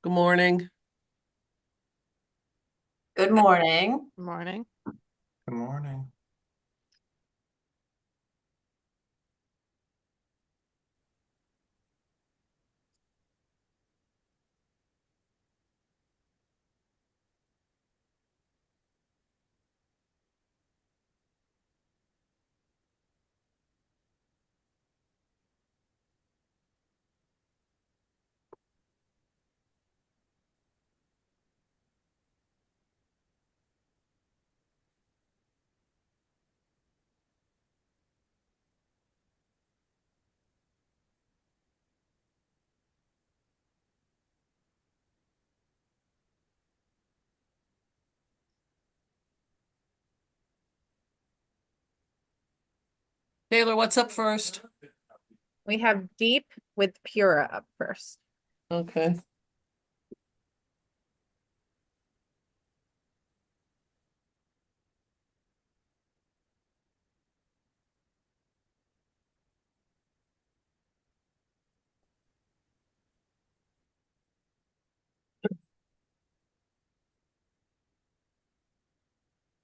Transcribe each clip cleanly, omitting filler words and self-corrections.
Good morning. Good morning. Morning. Good morning. Taylor, what's up first? We have Deep with Pura up first. Okay.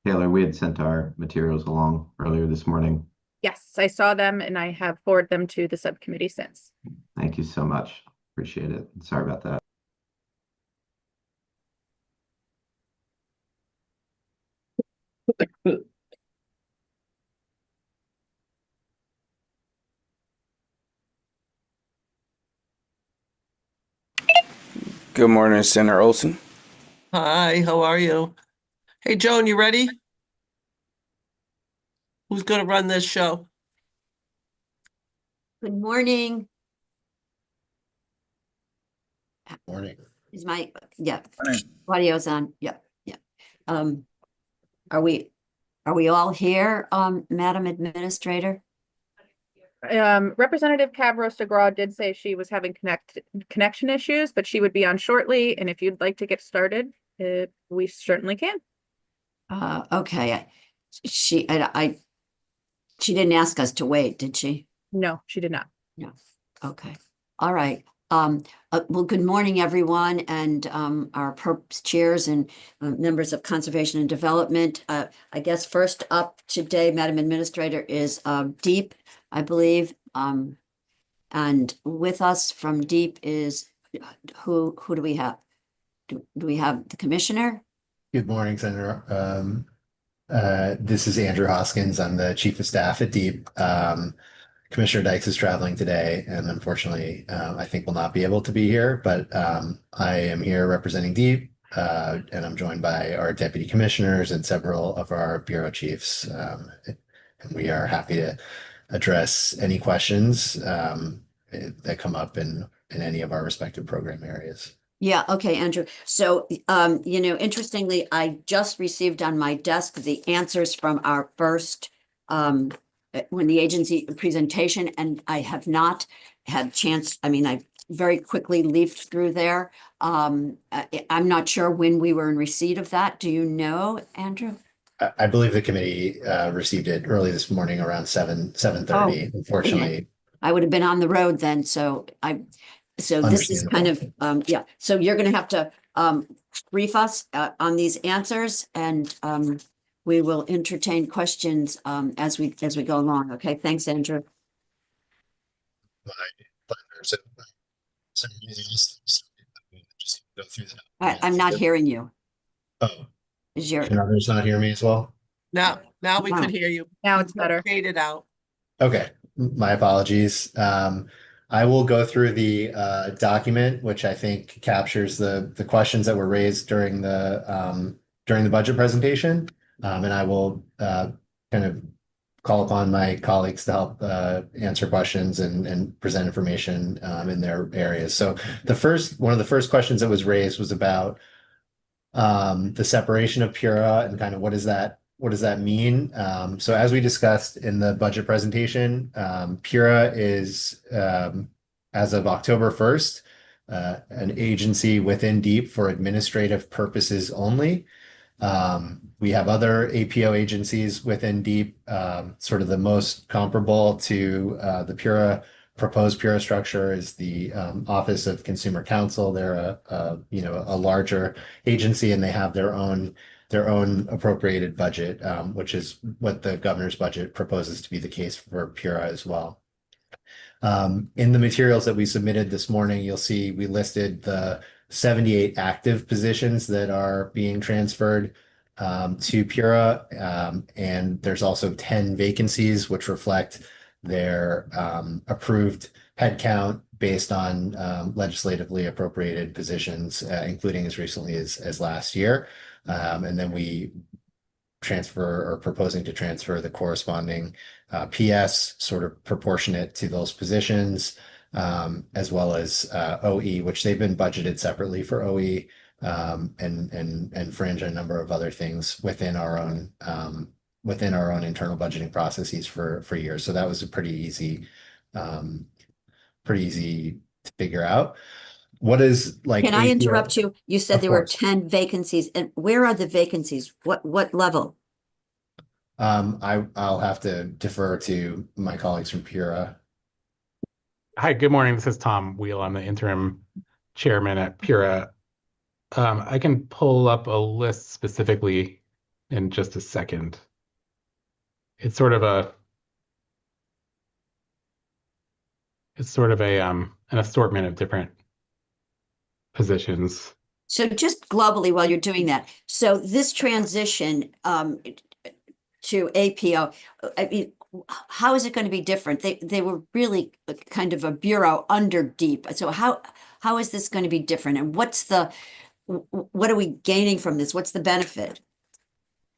Taylor, we had sent our materials along earlier this morning. Yes, I saw them and I have forwarded them to the subcommittee since. Thank you so much. Appreciate it. Sorry about that. Good morning, Senator Olson. Hi, how are you? Hey, Joan, you ready? Who's gonna run this show? Good morning. Morning. Is my, audio's on. Yeah. Um, are we all here, Madam Administrator? Representative Cabros-DeGraw did say she was having connection issues, but she would be on shortly. And if you'd like to get started, we certainly can. Okay. She didn't ask us to wait, did she? No, she did not. No. Okay. All right. Well, good morning, everyone, and our chairs and members of Conservation and Development. I guess first up today, Madam Administrator, is Deep, I believe. And with us from Deep is who do we have? Do we have the commissioner? Good morning, Senator. This is Andrew Hoskins. I'm the Chief of Staff at Deep. Commissioner Dykes is traveling today, and unfortunately, I think will not be able to be here, but I am here representing Deep, and I'm joined by our deputy commissioners and several of our bureau chiefs. And we are happy to address any questions that come up in any of our respective program areas. Yeah, okay, Andrew. So, interestingly, I just received on my desk the answers from our first when the agency presentation, and I have not had chance. I mean, I very quickly leafed through there. I'm not sure when we were in receipt of that. Do you know, Andrew? I believe the committee received it early this morning around 7:30. Unfortunately, I would have been on the road then, so this is kind of so you're going to have to brief us on these answers, and we will entertain questions as we go along. Okay, thanks, Andrew. Just go through that. I'm not hearing you. Oh, Is your can others not hear me as well? Now we could hear you. Now it's better. Faded out. Okay, my apologies. I will go through the document, which I think captures the questions that were raised during the budget presentation, and I will kind of call upon my colleagues to help answer questions and present information in their areas. So one of the first questions that was raised was about the separation of Pura and kind of what does that mean? So as we discussed in the budget presentation, Pura is as of October 1st, an agency within Deep for administrative purposes only. We have other APO agencies within Deep, sort of the most comparable to the Pura proposed Pura structure is the Office of Consumer Counsel. They're a larger agency, and they have their own appropriated budget, which is what the governor's budget proposes to be the case for Pura as well. In the materials that we submitted this morning, you'll see we listed the 78 active positions that are being transferred to Pura, and there's also 10 vacancies, which reflect their approved headcount based on legislatively appropriated positions, including as recently as last year. And then we transfer or proposing to transfer the corresponding PS sort of proportionate to those positions, as well as OE, which they've been budgeted separately for OE, and fringe a number of other things within our own internal budgeting processes for years. So that was a pretty easy to figure out. What is like? Can I APO interrupt you? You said Of there were course. 10 vacancies, and where are the vacancies? What level? I'll have to defer to my colleagues from Pura. Hi, good morning. This is Tom Wheel. I'm the interim chairman at Pura. I can pull up a list specifically in just a second. It's sort of an assortment of different positions. So just globally while you're doing that, so this transition to APO, I mean, how is it going to be different? They were really kind of a bureau under deep. So how is this going to be different? And what are we gaining from this? What's the benefit?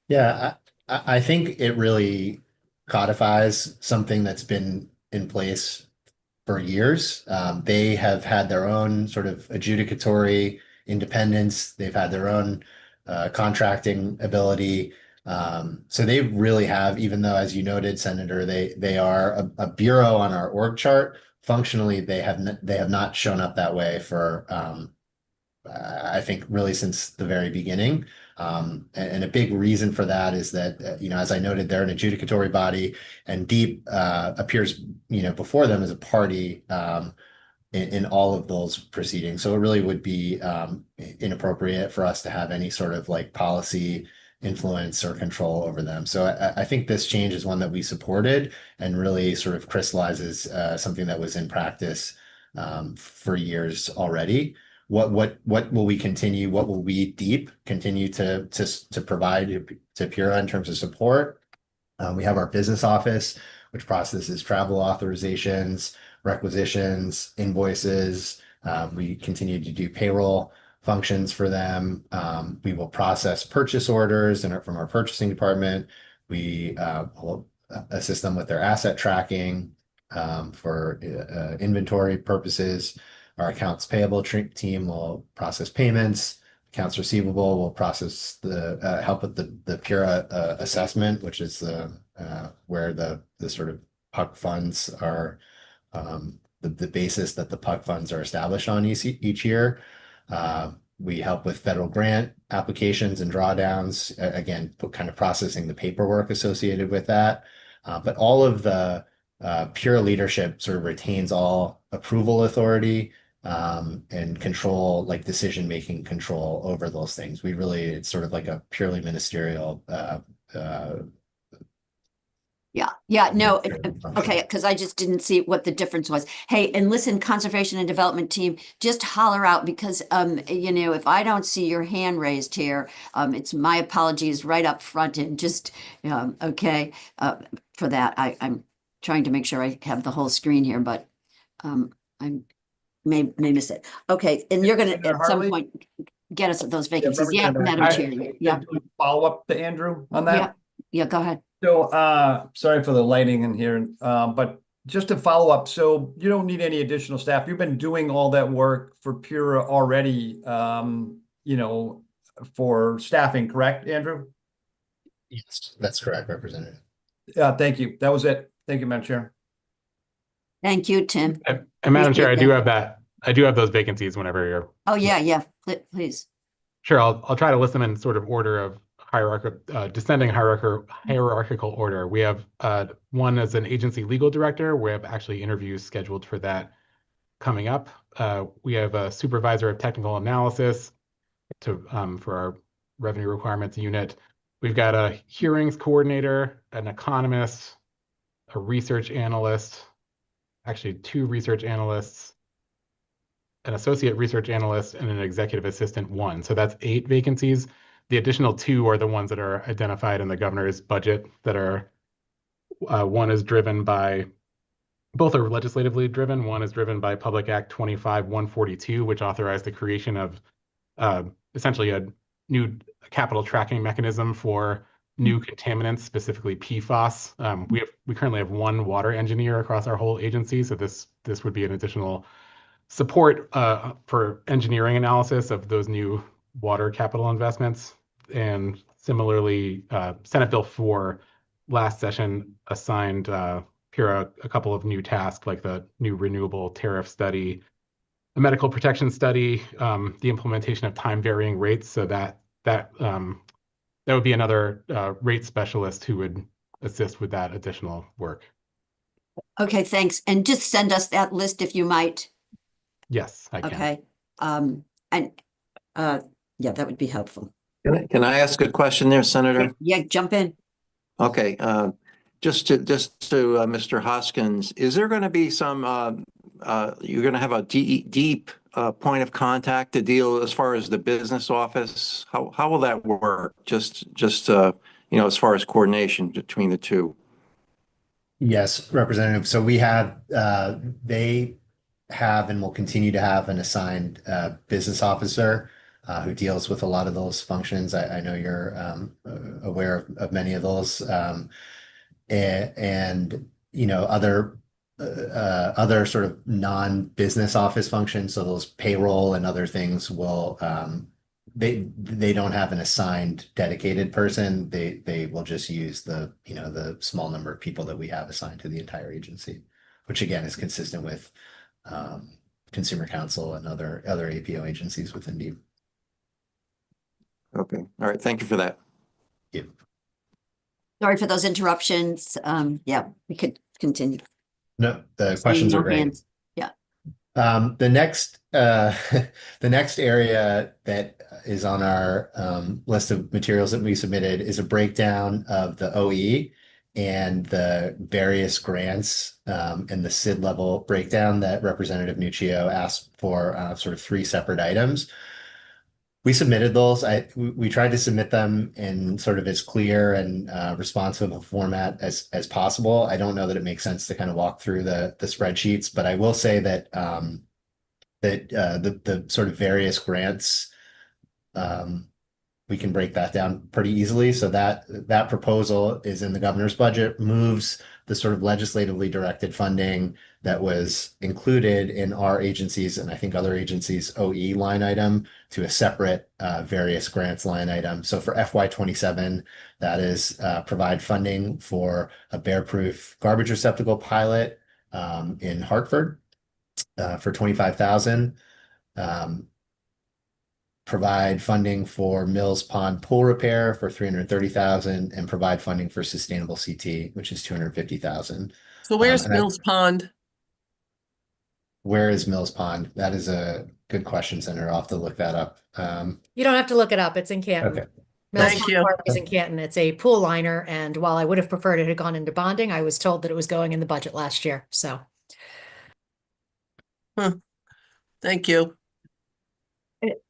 Yeah, I think it really codifies something that's been in place for years. They have had their own sort of adjudicatory independence. They've had their own contracting ability. So they really have, even though, as you noted, Senator, they are a bureau on our org chart. Functionally, they have not shown up that way for I think really since the very beginning. And a big reason for that is that, as I noted, they're an adjudicatory body, and DEEP appears, before them as a party in all of those proceedings. So it really would be inappropriate for us to have any sort of like policy influence or control over them. So I think this change is one that we supported and really sort of crystallizes something that was in practice for years already. What will we continue? What will we DEEP continue to provide to Pura in terms of support? We have our business office, which processes travel authorizations, requisitions, invoices. We continue to do payroll functions for them. We will process purchase orders from our purchasing department. We will assist them with their asset tracking for inventory purposes. Our accounts payable team will process payments. Accounts receivable will process help with the Pura assessment, which is where the sort of PUC funds are, the basis that the PUC funds are established on each year. We help with federal grant applications and drawdowns, again, kind of processing the paperwork associated with that. But all of the Pura leadership sort of retains all approval authority and control, like decision-making control over those things. It's sort of like a purely ministerial No, okay, because I just didn't see what the difference was. Hey, and listen, conservation and development team, just holler out because if I don't see your hand raised here, it's my apologies right up front and just okay for that. I'm trying to make sure I have the whole screen here, but I may miss it. Okay, and you're gonna at some point get us those vacancies. Yeah, Madam Chair. Yeah. Follow up to Andrew on that. Yeah, go ahead. So, sorry for the lighting in here, but just to follow up, so you don't need any additional staff. You've been doing all that work for Pura already, for staffing, correct, Andrew? Yes, that's correct, Representative. Yeah, thank you. That was it. Thank you, Madam Chair. Thank you, Tim. And Madam Chair, I Appreciate do have that. I do have those vacancies whenever you're. Oh, yeah, please. Sure, I'll try to list them in sort of order of descending hierarchical order. We have one as an agency legal director. We have actually interviews scheduled for that coming up. We have a supervisor of technical analysis for our revenue requirements unit. We've got a hearings coordinator, an economist, a research analyst, actually 2 research analysts, an associate research analyst, and an executive assistant 1. So that's 8 vacancies. The additional 2 are the ones that are identified in the governor's budget that are, one is driven by, both are legislatively driven. One is driven by Public Act 25-142, which authorized the creation of essentially a new capital tracking mechanism for new contaminants, specifically PFAS. We currently have 1 water engineer across our whole agency, so this would be an additional support for engineering analysis of those new water capital investments. And similarly, Senate Bill 4 last session assigned Pura a couple of new tasks, like the new renewable tariff study, a medical protection study, the implementation of time varying rates. So that would be another rate specialist who would assist with that additional work. Okay, thanks. And just send us that list if you might. Yes, I can. Okay. Yeah, that would be helpful. Can I ask a question there, Senator? Yeah, jump in. Okay, just to Mr. Hoskins, is there going to be some, you're going to have a deep point of contact to deal as far as the business office? How will that work? Just as far as coordination between the two? Yes, Representative. So we have, they have and will continue to have an assigned business officer who deals with a lot of those functions. I know you're aware of many of those, and other sort of non-business office functions. So those payroll and other things will they don't have an assigned dedicated person. They will just use the small number of people that we have assigned to the entire agency, which again is consistent with Consumer Council and other APO agencies within DEEP. Okay, all right, thank you for that. Yeah. Sorry for those interruptions. Yeah, we could continue. No, the Seeing questions no are great. hands. Yeah. The next the next area that is on our list of materials that we submitted is a breakdown of the OE and the various grants and the SID level breakdown that Representative Nuccio asked for, sort of 3 separate items. We submitted those. We tried to submit them in sort of as clear and responsive a format as possible. I don't know that it makes sense to kind of walk through the spreadsheets, but I will say that the sort of various grants, we can break that down pretty easily. So that proposal is in the governor's budget, moves the sort of legislatively directed funding that was included in our agencies and I think other agencies' OE line item to a separate various grants line item. So for FY27, that is provide funding for a bear-proof garbage receptacle pilot in Hartford for $25,000. Provide funding for Mills Pond pool repair for $330,000 and provide funding for sustainable CT, which is $250,000. So where's and Mills Pond? Where is Mills Pond? That is a good question, Senator. I'll have to look that up. You don't have to look it up. It's in Canton. Okay. Mills Thank Pond you. Park is in Canton. It's a pool liner, and while I would have preferred it had gone into bonding, I was told that it was going in the budget last year. So Thank you.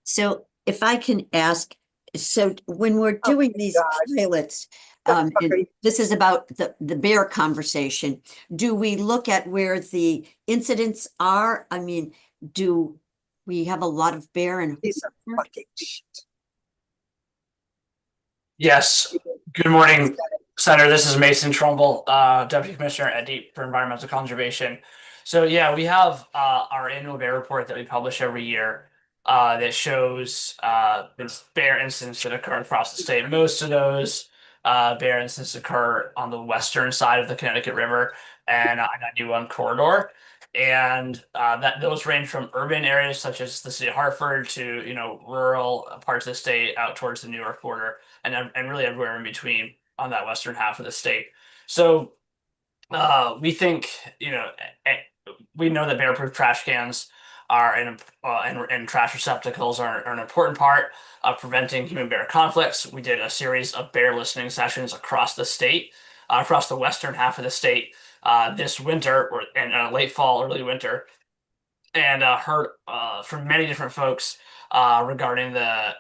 So if I can ask, so when we're doing these pilots, and this is about the bear conversation, do we look at where the incidents are? I mean, do we have a lot of bear and Yes. Good morning, Senator. This is Mason Trumbull, Deputy Commissioner at DEEP for Environmental Conservation. So yeah, we have our annual bear report that we publish every year that shows bear incidents that occur across the state. Most of those bear incidents occur on the western side of the Connecticut River and I-91 corridor. And those range from urban areas such as the city of Hartford to rural parts of the state out towards the New York border. and really everywhere in between on that western half of the state. So we think, we know that bear-proof trash cans are and trash receptacles are an important part of preventing human-bear conflicts. We did a series of bear listening sessions across the state, across the western half of the state this winter, or in late fall, early winter, and heard from many different folks regarding the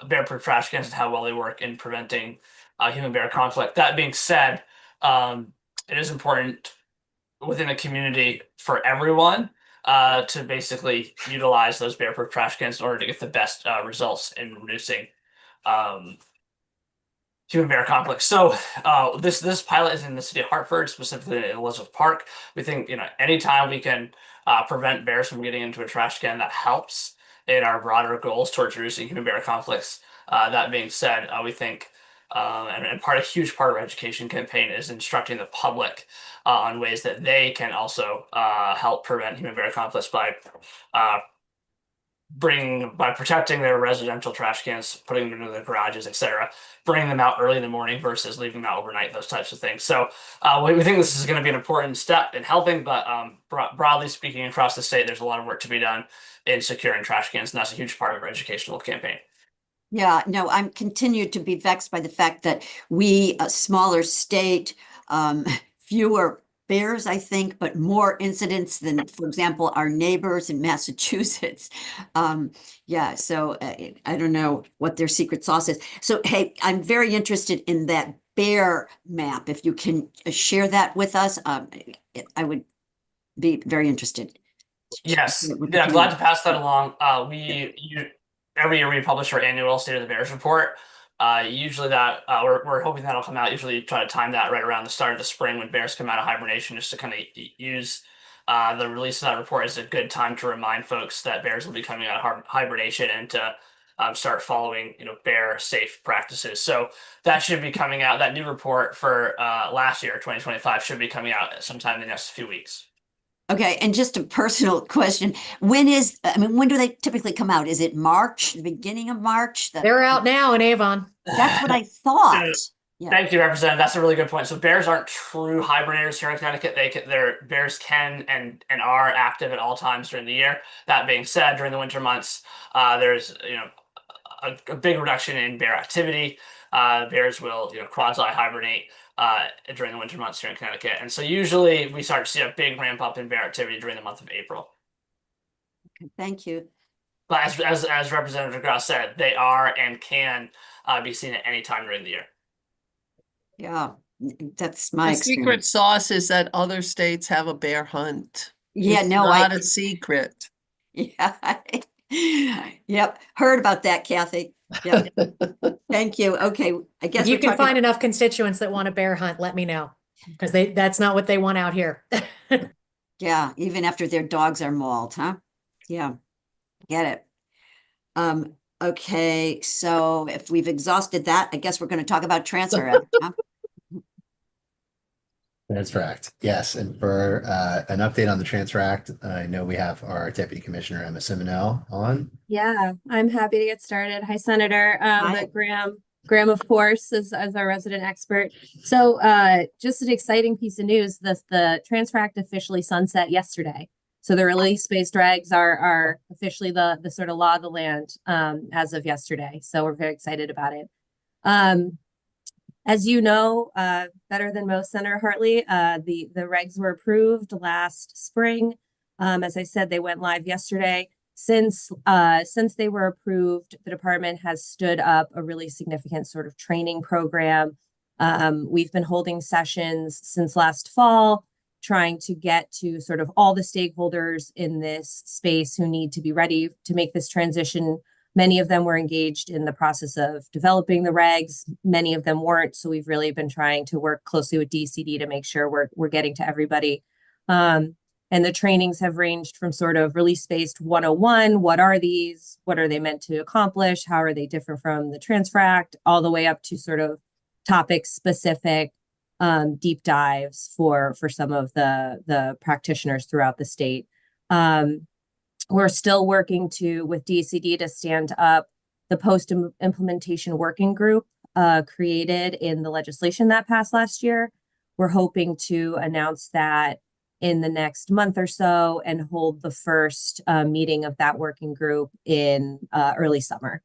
bear-proof trash cans and how well they work in preventing human-bear conflict. That being said, it is important within a community for everyone to basically utilize those bear-proof trash cans in order to get the best results in reducing human-bear conflict. So this pilot is in the city of Hartford, specifically in Elizabeth Park. We think anytime we can prevent bears from getting into a trash can, that helps in our broader goals towards reducing human-bear conflicts. That being said, we think and a huge part of our education campaign is instructing the public on ways that they can also help prevent human-bear conflicts by protecting their residential trash cans, putting them into their garages, etc., bringing them out early in the morning versus leaving them out overnight, those types of things. So we think this is going to be an important step in helping, but broadly speaking, across the state, there's a lot of work to be done in securing trash cans, and that's a huge part of our educational campaign. Yeah, no, I'm continued to be vexed by the fact that we, a smaller state, fewer bears, I think, but more incidents than, for example, our neighbors in Massachusetts. Yeah, so I don't know what their secret sauce is. So, hey, I'm very interested in that bear map. If you can share that with us, I would be very interested. Yes, yeah, glad to pass that along. Every year we publish our annual State of the Bears report. Usually that we're hoping that'll come out. Usually try to time that right around the start of the spring when bears come out of hibernation, just to kind of use the release of that report as a good time to remind folks that bears will be coming out of hibernation and to start following bear safe practices. So that should be coming out. That new report for last year, 2025, should be coming out sometime in the next few weeks. Okay, and just a personal question. When do they typically come out? Is it March, the beginning of March? They're out now in Avon. That's what I thought. Yeah. Thank you, Representative. That's a really good point. So bears aren't true hibernators here in Connecticut. Bears can and are active at all times during the year. That being said, during the winter months, there's a big reduction in bear activity. Bears will quasi hibernate during the winter months here in Connecticut, and so usually we start to see a big ramp up in bear activity during the month of April. Okay, thank you. But as Representative DeGrasse said, they are and can be seen at any time during the year. Yeah, that's my The secret sauce is that other states have a bear hunt. Yeah, It's no, not a secret. Yeah. Yep, heard about that, Kathy. Yeah. Thank you. Okay, I guess If you we're can talking- find enough constituents that want a bear hunt, let me know, because that's not what they want out here. Yeah, even after their dogs are mauled, huh? Yeah, get it. Okay, so if we've exhausted that, I guess we're going to talk about transfer act, huh? Transfer Act, yes. And for an update on the Transfer Act, I know we have our Deputy Commissioner Emma Simonell on. Yeah, I'm happy to get started. Hi, Senator. Hi. But Graham, of course, is as our resident expert. So just an exciting piece of news. The Transfer Act officially sunset yesterday. So the release-based regs are officially the sort of law of the land as of yesterday. So we're very excited about it. As you know, better than most, Senator Hartley, the regs were approved last spring. As I said, they went live yesterday. Since they were approved, the department has stood up a really significant sort of training program. We've been holding sessions since last fall, trying to get to sort of all the stakeholders in this space who need to be ready to make this transition. Many of them were engaged in the process of developing the regs. Many of them weren't. So we've really been trying to work closely with DCD to make sure we're getting to everybody. And the trainings have ranged from sort of release-based 101, what are these? What are they meant to accomplish? How are they different from the Transfer Act? All the way up to sort of topic-specific deep dives for some of the practitioners throughout the state. We're still working with DCD to stand up the post-implementation working group created in the legislation that passed last year. We're hoping to announce that in the next month or so and hold the first meeting of that working group in early summer.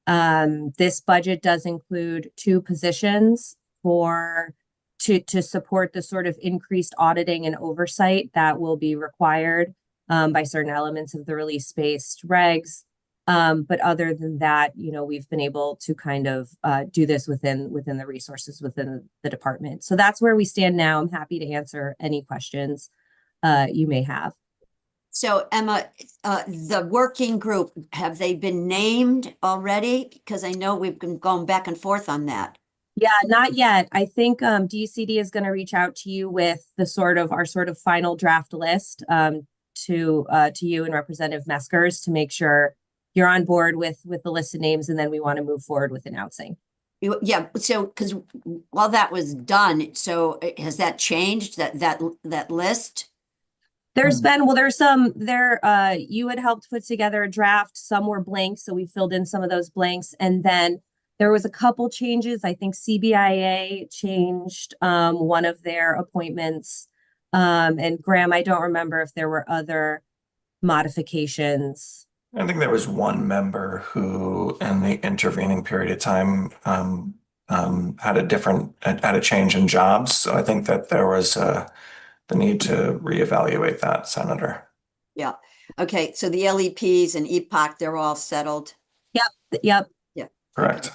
This budget does include 2 positions to support the sort of increased auditing and oversight that will be required by certain elements of the release-based regs. But other than that, we've been able to kind of do this within the resources within the department. So that's where we stand now. I'm happy to answer any questions you may have. So Emma, the working group, have they been named already? Because I know we've been going back and forth on that. Yeah, not yet. I think DCD is going to reach out to you with our sort of final draft list to you and Representative Meskers to make sure you're on board with the list of names, and then we want to move forward with announcing. Yeah, so because while that was done, so has that changed that list? There's some you had helped put together a draft. Some were blank, so we filled in some of those blanks, and then there was a couple changes. I think CBIA changed one of their appointments, and Graham, I don't remember if there were other modifications. I think there was one member who, in the intervening period of time, had a change in jobs. So I think that there was the need to reevaluate that, Senator. Yeah. Okay. So the LEPs and EPOC, they're all settled. Yep. Yeah. Correct.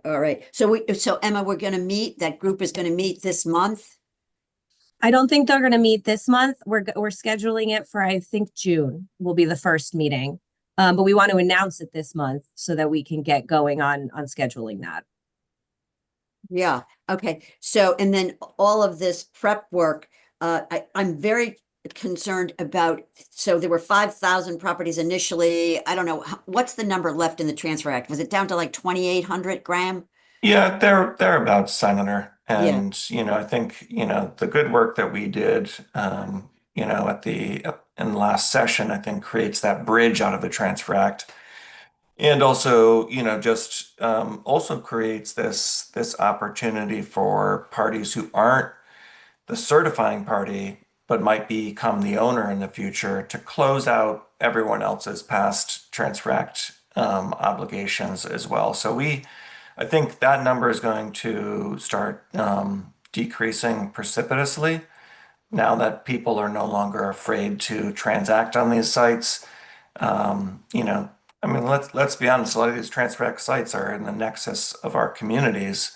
All right. So Emma, that group is going to meet this month. I don't think they're going to meet this month. We're scheduling it for, I think, June will be the first meeting. But we want to announce it this month so that we can get going on scheduling that. Yeah. Okay. So, and then all of this prep work, I'm very concerned about, so there were 5,000 properties initially. I don't know, what's the number left in the Transfer Act? Was it down to like 2,800, Graham? Yeah, thereabouts, Senator. And, I think, the good work that we did, in the last session, I think creates that bridge out of the Transfer Act. And also, just also creates this opportunity for parties who aren't the certifying party, but might become the owner in the future to close out everyone else's past Transfer Act obligations as well. So I think that number is going to start decreasing precipitously now that people are no longer afraid to transact on these sites. Let's be honest, a lot of these Transfer Act sites are in the nexus of our communities.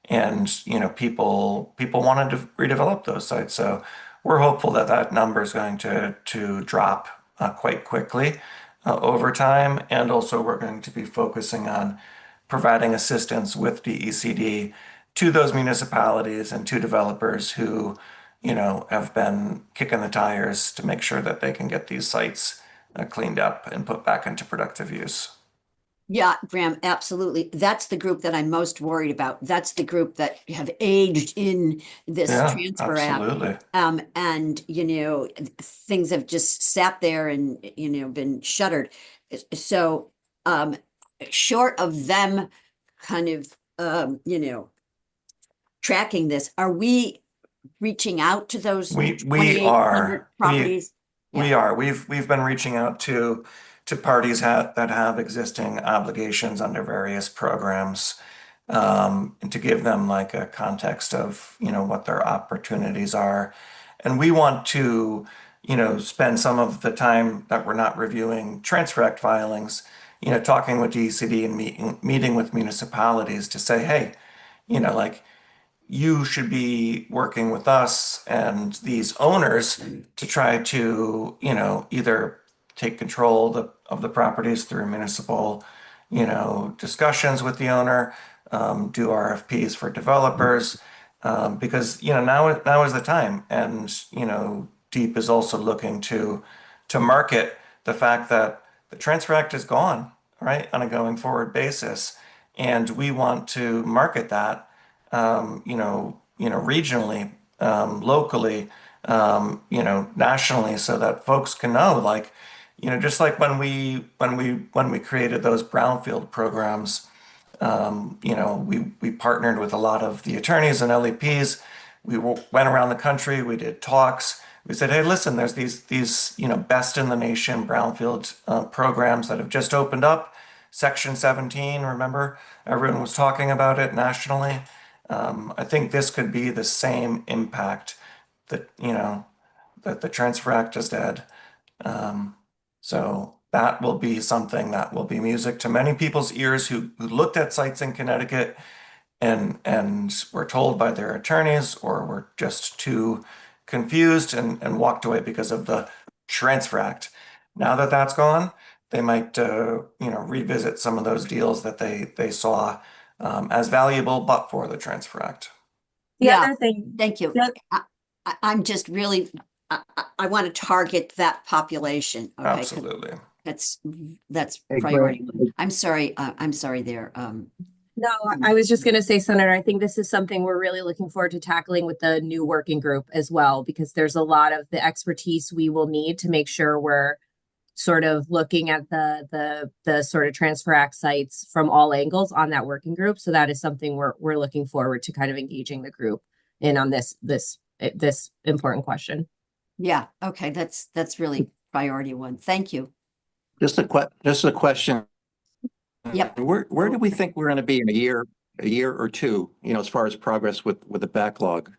And, people wanted to redevelop those sites. So we're hopeful that number is going to drop quite quickly over time. And also we're going to be focusing on providing assistance with DECD to those municipalities and to developers who, have been kicking the tires to make sure that they can get these sites cleaned up and put back into productive use. Yeah, Graham, absolutely. That's the group that I'm most worried about. That's the group that have aged in this Transfer absolutely. Act. And, things have just sat there and, been shuttered. So, short of them kind of, tracking this, are we reaching out to those We 2,800 are. properties? We are. We've been reaching out to parties that have existing obligations under various programs, and to give them like a context of, what their opportunities are. And we want to, spend some of the time that we're not reviewing Transfer Act filings, talking with DCD and meeting with municipalities to say, hey, you should be working with us and these owners to try to, either take control of the properties through municipal, discussions with the owner, do RFPs for developers, because, now is the time. And, DEEP is also looking to market the fact that the Transfer Act is gone, right, on a going forward basis. And we want to market that regionally, locally, nationally, so that folks can know, just like when we created those brownfield programs, we partnered with a lot of the attorneys and LEPs. We went around the country. We did talks. We said, hey, listen, there's these best in the nation brownfield programs that have just opened up. Section 17, remember, everyone was talking about it nationally. I think this could be the same impact that that the Transfer Act just had. So that will be something that will be music to many people's ears who looked at sites in Connecticut and were told by their attorneys or were just too confused and walked away because of the Transfer Act. Now that that's gone, they might revisit some of those deals that they saw as valuable, but for the Transfer Act. The Yeah, other thing, thank you. I'm just really, I want to target that population. Okay, 'cause Absolutely. that's Hey, priority. Greg. I'm sorry there. no, I was just going to say, Senator, I think this is something we're really looking forward to tackling with the new working group as well, because there's a lot of the expertise we will need to make sure we're sort of looking at the sort of Transfer Act sites from all angles on that working group. So that is something we're looking forward to kind of engaging the group in on this important question. Yeah, okay, that's really priority one. Thank you. Just a question. Yep. Where do we think we're going to be in a year or two, as far as progress with the backlog?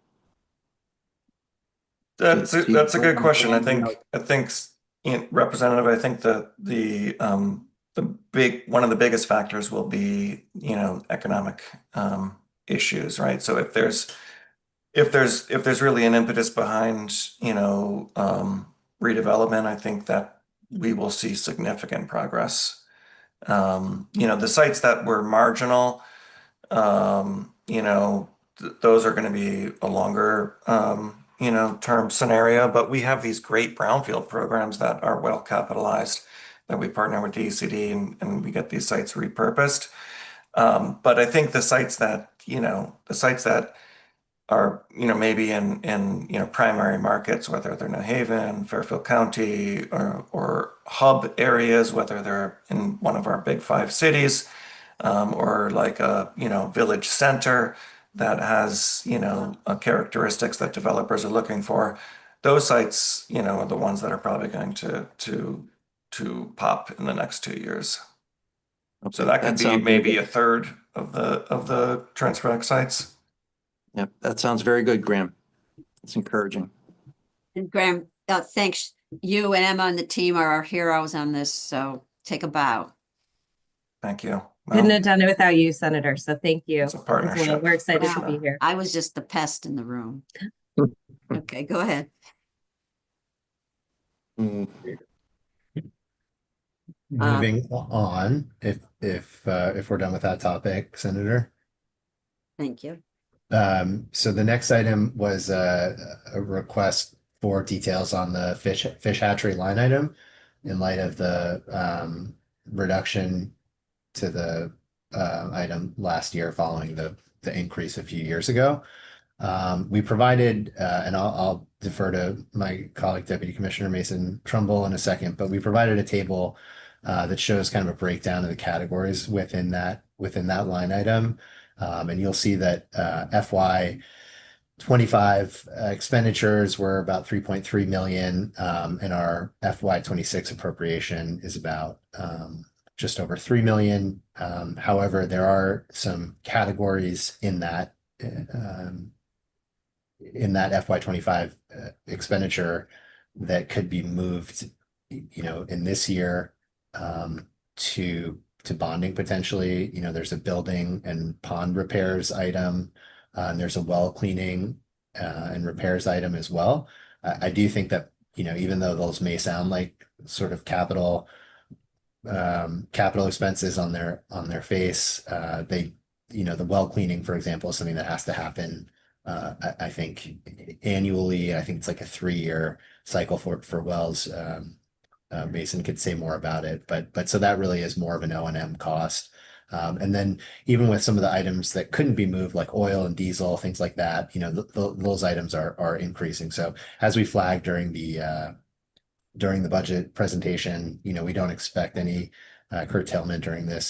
That's Do you- that's a good question. I you think Representative, I think one of the biggest factors will be economic issues, right? So if there's really an impetus behind redevelopment, I think that we will see significant progress. The sites that were marginal, those are going to be a longer term scenario, but we have these great brownfield programs that are well capitalized that we partner with DCD and we get these sites repurposed. But I think the sites that are maybe in primary markets, whether they're New Haven, Fairfield County, or hub areas, whether they're in one of our big 5 cities, or like a village center that has characteristics that developers are looking for. Those sites are the ones that are probably going to pop in the next 2 years. So that could be sounds maybe good. a third of the Transfer Act sites. Yep, that sounds very good, Graham. It's encouraging. And Graham, thanks. You and Emma and the team are our heroes on this, so take a bow. Thank you. Couldn't have done it without you, Senator. So thank you. It's a partnership. Well, we're excited for to be sure. here. I was just the pest in the room. Okay, go ahead. Moving on, if we're done with that topic, Senator. Thank you. So the next item was a request for details on the fish hatchery line item in light of the reduction to the item last year following the increase a few years ago. We provided, and I'll defer to my colleague Deputy Commissioner Mason Trumbull in a second, but we provided a table that shows kind of a breakdown of the categories within that line item. And you'll see that FY 25 expenditures were about 3.3 million, and our FY 26 appropriation is about just over 3 million. However, there are some categories in that FY 25 expenditure that could be moved, in this year to bonding potentially. There's a building and pond repairs item, and there's a well cleaning and repairs item as well. I do think that, even though those may sound like sort of capital expenses on their face, the well cleaning, for example, is something that has to happen, I think annually. I think it's like a 3-year cycle for wells. Mason could say more about it, but so that really is more of an O&M cost. And then even with some of the items that couldn't be moved, like oil and diesel, things like that, those items are increasing. So as we flagged during the during the budget presentation. You know, we don't expect any curtailment during the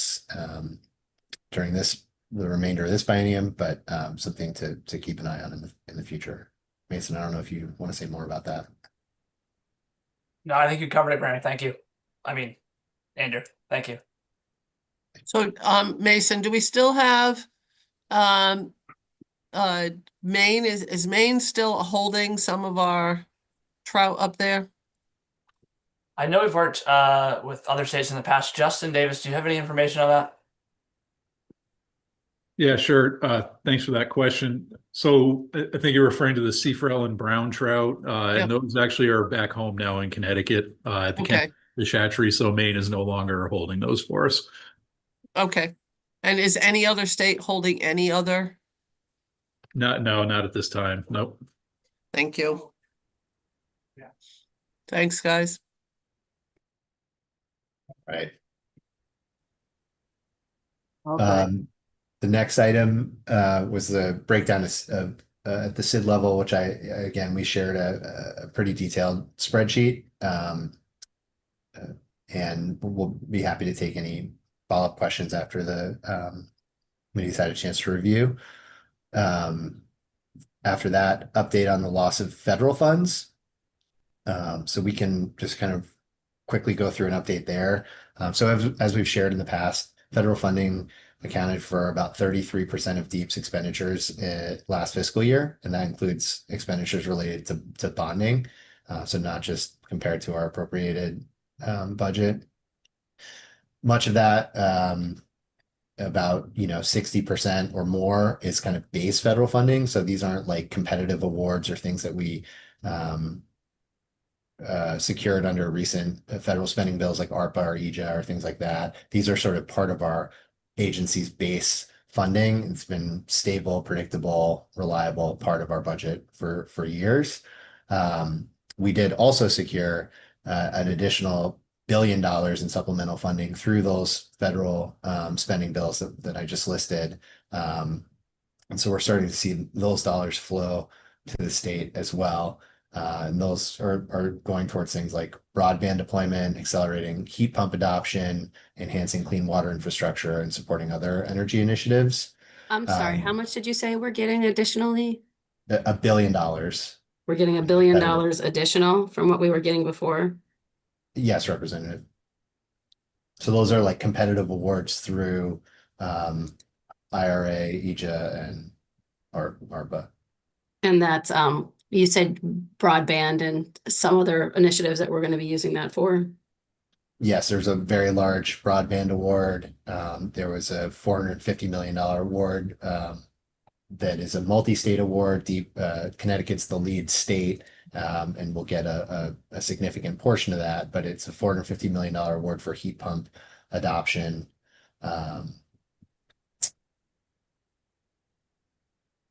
remainder of this biennium, but something to keep an eye on in the future. Mason, I don't know if you want to say more about that. No, I think you covered it, Brandon. Thank you. I mean, Andrew, thank you. So, Mason, do we still have, Maine, is Maine still holding some of our trout up there? I know we've worked with other states in the past. Justin Davis, do you have any information on that? Yeah, sure. Thanks for that question. So I think you're referring to the Seafrel and brown trout, Yep. and those actually are back home now in Connecticut at the Okay. the hatchery. So Maine is no longer holding those for us. Okay. And is any other state holding any other? Not at this time. Nope. Thank you. Yeah. Thanks, guys. Right. All good. The next item was the breakdown of at the SID level, which we shared a pretty detailed spreadsheet. And we'll be happy to take any follow-up questions after the committee's had a chance to review. After that, update on the loss of federal funds. So we can just kind of quickly go through an update there. So as we've shared in the past, federal funding accounted for about 33% of DEEP's expenditures last fiscal year, and that includes expenditures related to bonding. So not just compared to our appropriated budget. Much of that, about 60% or more, is kind of base federal funding. So these aren't like competitive awards or things that we secured under recent federal spending bills like ARPA or EJA or things like that. These are sort of part of our agency's base funding. It's been stable, predictable, reliable part of our budget for years. We did also secure an additional $1 billion in supplemental funding through those federal spending bills that I just listed. And so we're starting to see those dollars flow to the state as well. And those are going towards things like broadband deployment, accelerating heat pump adoption, enhancing clean water infrastructure, and supporting other energy initiatives. I'm sorry, how much did you say we're getting additionally? $1 billion. We're getting $1 billion additional from what we were getting before? Yes, Representative. So those are like competitive awards through IRA, EJA, and ARPA. And that's, you said broadband and some other initiatives that we're going to be using that for? Yes, there's a very large broadband award. There was a $450 million award that is a multi-state award. Connecticut's the lead state, and we'll get a significant portion of that, but it's a $450 million award for heat pump adoption.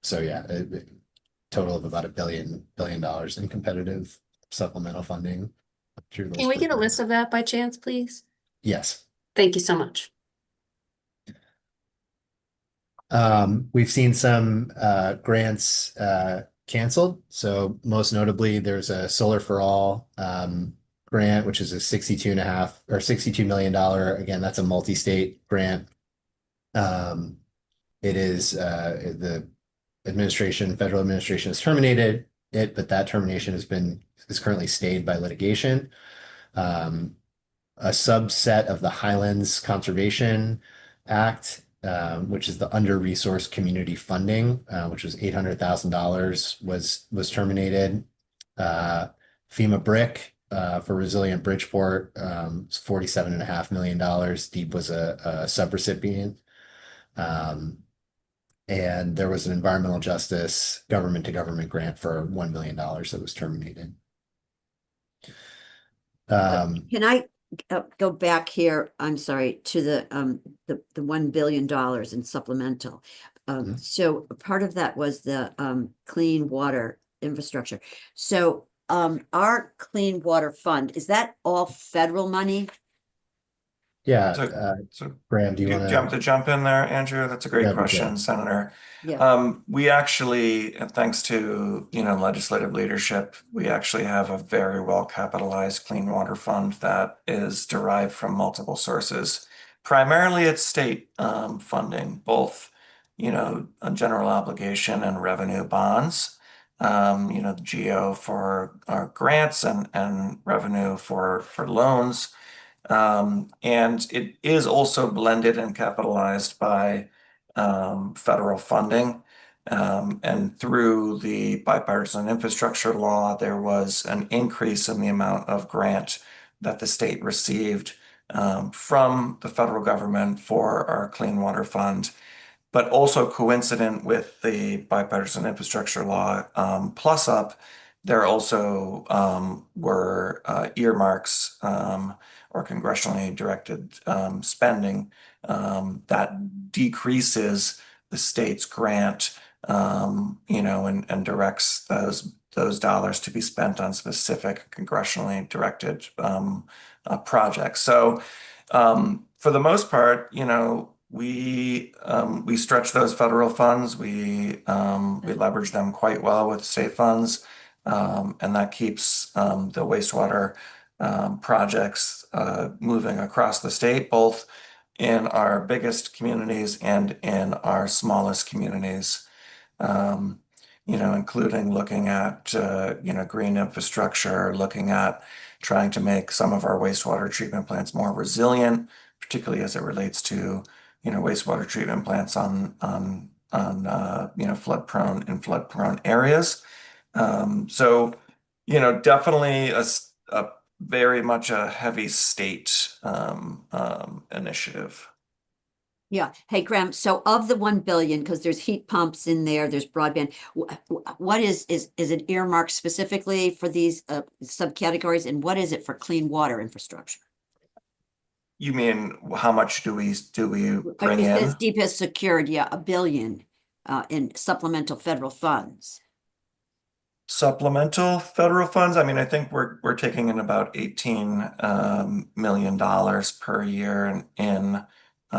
So yeah, total of about $1 billion in competitive supplemental funding through those. Can we get a list of that by chance, please? Yes. Thank you so much. We've seen some grants canceled. So most notably, there's a Solar for All grant, which is a $62 million. Again, that's a multi-state grant. It is the federal administration has terminated it, but that termination is currently stayed by litigation. A subset of the Highlands Conservation Act, which is the under-resourced community funding, which was $800,000, was terminated. FEMA BRIC for Resilient Bridgeport, was $47.5 million. DEEP was a subrecipient. And there was an environmental justice government-to-government grant for $1 million that was terminated. Can I go back here? I'm sorry, to the $1 billion in supplemental. So part of that was the clean water infrastructure. So our clean water fund, is that all federal money? Yeah, So Graham, do you want to? jump in there, Andrew? That's a great That'd be question, great. Senator. Yeah. We actually, thanks to, legislative leadership, we actually have a very well capitalized clean water fund that is derived from multiple sources. Primarily it's state funding, both, a general obligation and revenue bonds. The GO for our grants and revenue for loans. And it is also blended and capitalized by federal funding. And through the bipartisan infrastructure law, there was an increase in the amount of grant that the state received from the federal government for our Clean Water Fund. But also coincident with the bipartisan infrastructure law plus up, there also were earmarks or congressionally directed spending that decreases the state's grant, and directs those dollars to be spent on specific congressionally directed projects. So for the most part, we stretch those federal funds. We leverage them quite well with state funds, and that keeps the wastewater projects moving across the state, both in our biggest communities and in our smallest communities. Including looking at green infrastructure, looking at trying to make some of our wastewater treatment plants more resilient, particularly as it relates to wastewater treatment plants on flood prone areas. So definitely a very much a heavy state initiative. Yeah. Hey, Graham, so of the 1 billion, because there's heat pumps in there, there's broadband, what is it earmarked specifically for these subcategories, and what is it for clean water infrastructure? You mean how much do we bring in? As deep as secured, yeah, 1 billion in supplemental federal funds. Supplemental federal funds? I mean, I think we're taking in about $18 million per year in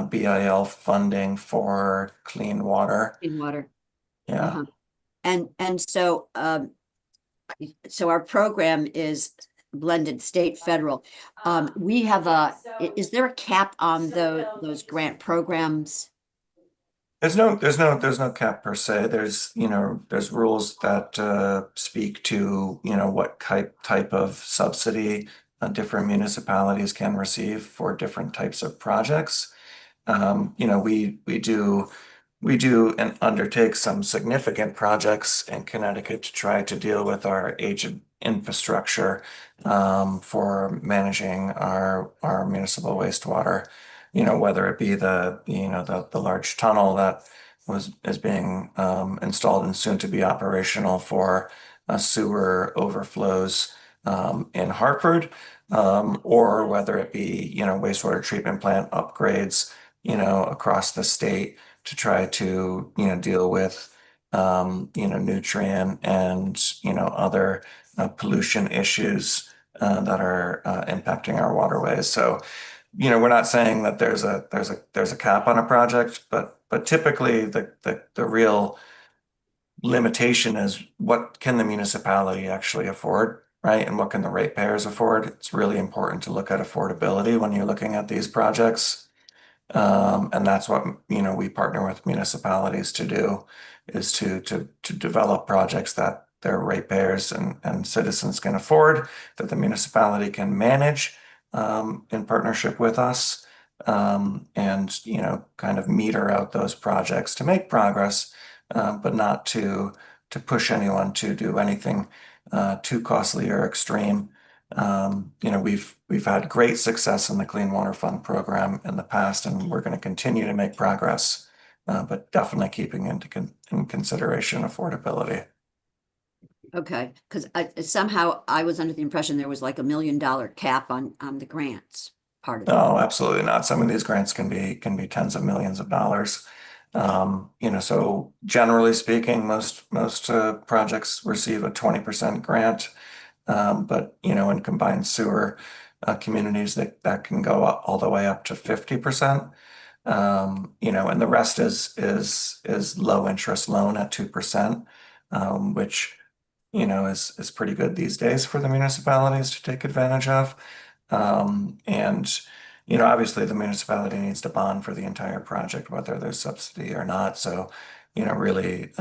BIL funding for clean water. Clean water. Yeah. And so our program is blended state federal. We have is there a cap on those grant programs? There's no cap per se. There's rules that speak to what type of subsidy different municipalities can receive for different types of projects. We do and undertake some significant projects in Connecticut to try to deal with our aged infrastructure for managing our municipal wastewater. Whether it be the large tunnel that is being installed and soon to be operational for sewer overflows in Hartford, or whether it be wastewater treatment plant upgrades across the state to try to deal with nutrient and other pollution issues that are impacting our waterways. So we're not saying that there's a cap on a project, but typically the real limitation is what can the municipality actually afford, right? And what can the ratepayers afford? It's really important to look at affordability when you're looking at these projects. And that's what we partner with municipalities to do, is to develop projects that their ratepayers and citizens can afford, that the municipality can manage in partnership with us, and kind of meter out those projects to make progress, but not to push anyone to do anything too costly or extreme. We've had great success in the Clean Water Fund program in the past, and we're going to continue to make progress, but definitely keeping in consideration affordability. Okay, because somehow I was under the impression there was like $1 million cap on the grants part of it. No, absolutely not. Some of these grants can be tens of millions of dollars. So generally speaking, most projects receive a 20% grant. But in combined sewer, communities that can go up all the way up to 50%. And the rest is low interest loan at 2%, which is pretty good these days for the municipalities to take advantage of. And obviously the municipality needs to bond for the entire project, whether there's subsidy or not. So, really,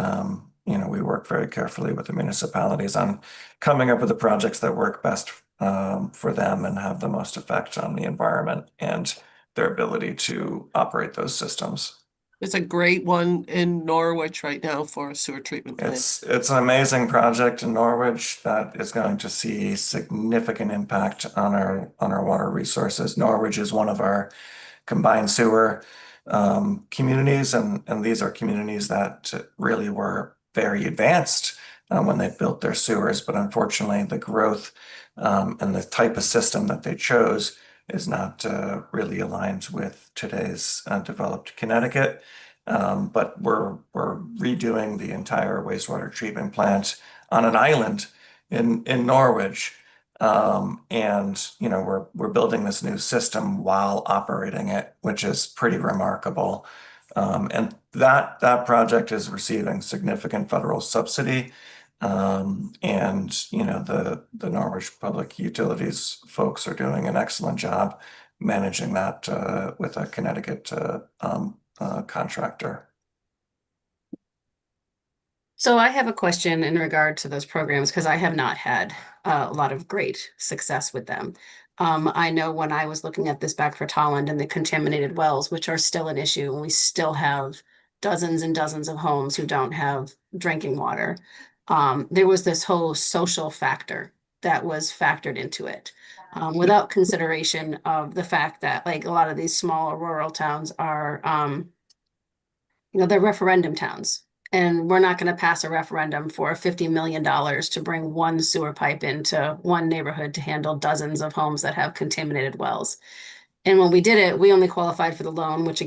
we work very carefully with the municipalities on coming up with the projects that work best for them and have the most effect on the environment and their ability to operate those systems. It's a great one in Norwich right now for a sewer treatment plant. It's an amazing project in Norwich that is going to see significant impact on our water resources. Norwich is one of our combined sewer communities, and these are communities that really were very advanced when they built their sewers, but unfortunately the growth and the type of system that they chose is not really aligned with today's developed Connecticut. But we're redoing the entire wastewater treatment plant on an island in Norwich. And we're building this new system while operating it, which is pretty remarkable. And that project is receiving significant federal subsidy. And the Norwich Public Utilities folks are doing an excellent job managing that with a Connecticut contractor. So I have a question in regard to those programs because I have not had a lot of great success with them. I know when I was looking at this back for Tolland and the contaminated wells, which are still an issue, and we still have dozens and dozens of homes who don't have drinking water. There was this whole social factor that was factored into it, without consideration of the fact that like a lot of these small rural towns are, they're referendum towns. And we're not going to pass a referendum for $50 million to bring one sewer pipe into one neighborhood to handle dozens of homes that have contaminated wells. And when we did it, we only qualified for the loan, which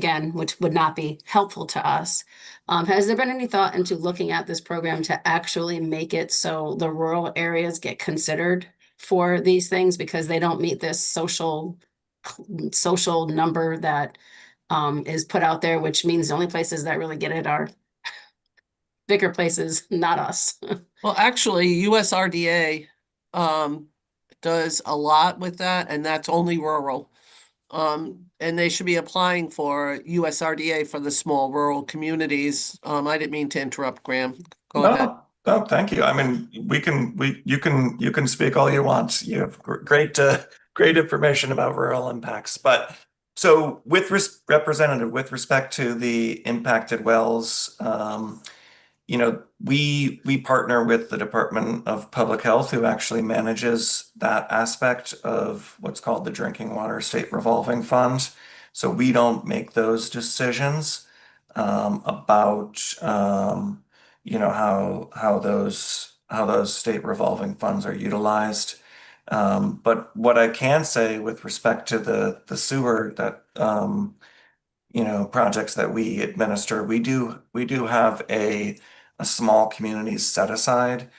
would not be helpful to us. Has there been any thought into looking at this program to actually make it so the rural areas get considered for these things because they don't meet this social number that is put out there, which means the only places that really get it are bigger places, not us. Well, actually, USRDA does a lot with that, and that's only rural. And they should be applying for USRDA for the small rural communities. I didn't mean to interrupt, Graham. Go ahead. No, thank you. I mean, you can speak all you want. You have great information about rural impacts. But so with representative, with respect to the impacted wells, we partner with the Department of Public Health, who actually manages that aspect of what's called the Drinking Water State Revolving Fund. So we don't make those decisions about how those state revolving funds are utilized. But what I can say with respect to the sewer that projects that we administer, we do have a small communities set aside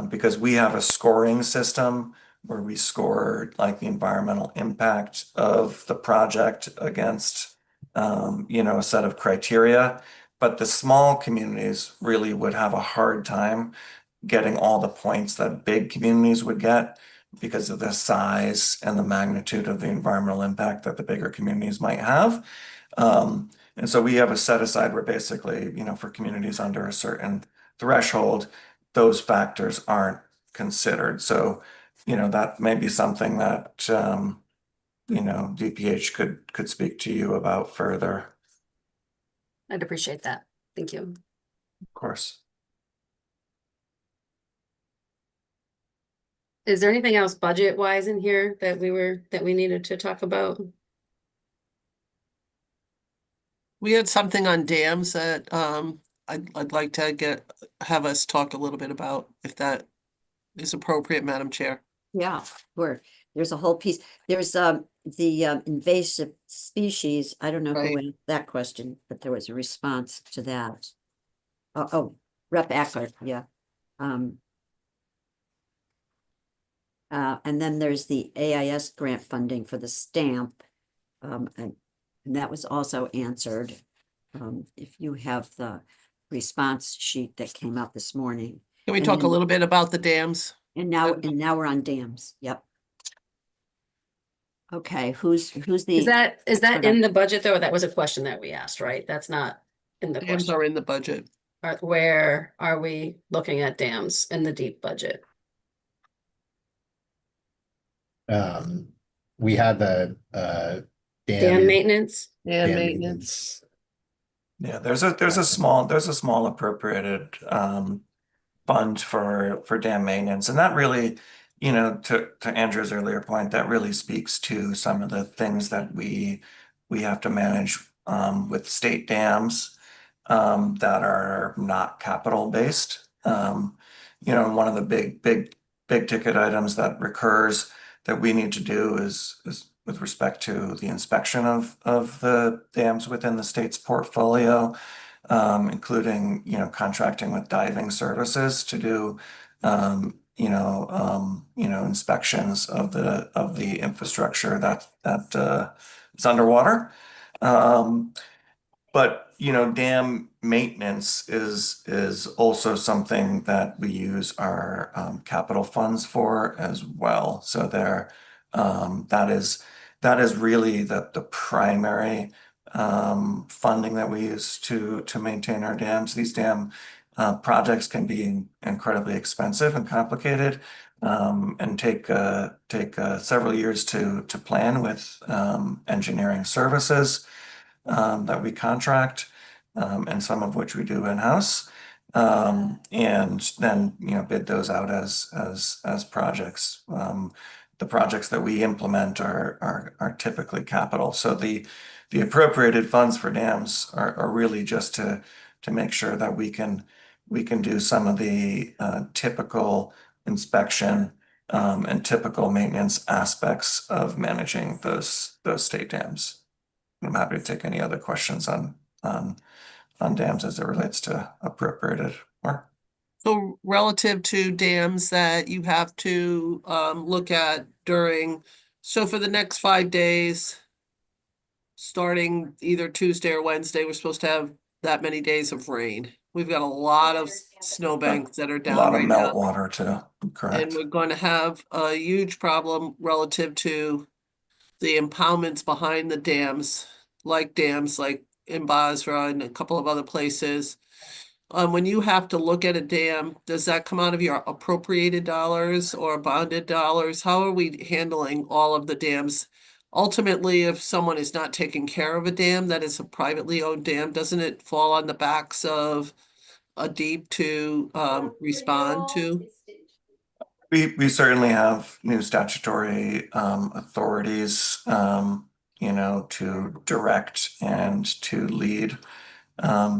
because we have a scoring system where we score like the environmental impact of the project against a set of criteria. But the small communities really would have a hard time getting all the points that big communities would get because of the size and the magnitude of the environmental impact that the bigger communities might have. And so we have a set aside where basically, for communities under a certain threshold, those factors aren't considered. So, that may be something that, DPH could speak to you about further. I'd appreciate that. Thank you. Of course. Is there anything else budget wise in here that we needed to talk about? We had something on dams that I'd like to have us talk a little bit about, if that is appropriate, Madam Chair. Yeah, there's a whole piece. There's the invasive species. I don't know who asked that question, but there was a response to that. Oh, Rep. Ackler, yeah. And then there's the AIS grant funding for the stamp. And that was also answered. If you have the response sheet that came out this morning. Can we And talk a then- little bit about the dams? And now we're on dams. Yep. Okay, who's the? Is that expert in on- the budget though? That was a question that we asked, right? That's not in the Dams question. are in the budget. Where are we looking at dams in the deep budget? We have a Dam maintenance? And dam maintenance. Yeah, there's a small appropriated fund for dam maintenance, and that really, to Andrew's earlier point, that really speaks to some of the things that we have to manage with state dams that are not capital based. One of the big ticket items that recurs that we need to do is with respect to the inspection of the dams within the state's portfolio, including, contracting with diving services to do, inspections of the infrastructure that is underwater. But dam maintenance is also something that we use our capital funds for as well. So that is really the primary funding that we use to maintain our dams. These dam projects can be incredibly expensive and complicated, and take several years to plan with engineering services that we contract, and some of which we do in-house, and then bid those out as projects. The projects that we implement are typically capital. So the appropriated funds for dams are really just to make sure that we can do some of the typical inspection and typical maintenance aspects of managing those state dams. I'm happy to take any other questions on dams as it relates to appropriated work. So relative to dams that you have to look at so for the next 5 days, starting either Tuesday or Wednesday, we're supposed to have that many days of rain. We've got a lot of snowbanks that are A down lot of right now. meltwater too, correct? And we're going to have a huge problem relative to the impoundments behind the dams like in Basra and a couple of other places. When you have to look at a dam, does that come out of your appropriated dollars or bonded dollars? How are we handling all of the dams? Ultimately, if someone is not taking care of a dam that is a privately owned dam, doesn't it fall on the backs of a deep to respond to? We certainly have new statutory authorities, to direct and to lead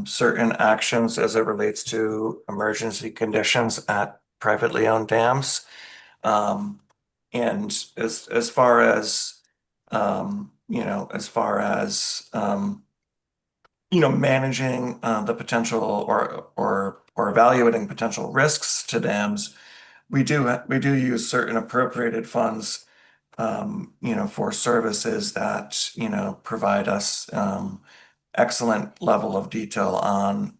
certain actions as it relates to emergency conditions at privately owned dams. And as far as managing the potential or evaluating potential risks to dams, we do use certain appropriated funds, for services that, provide us excellent level of detail on,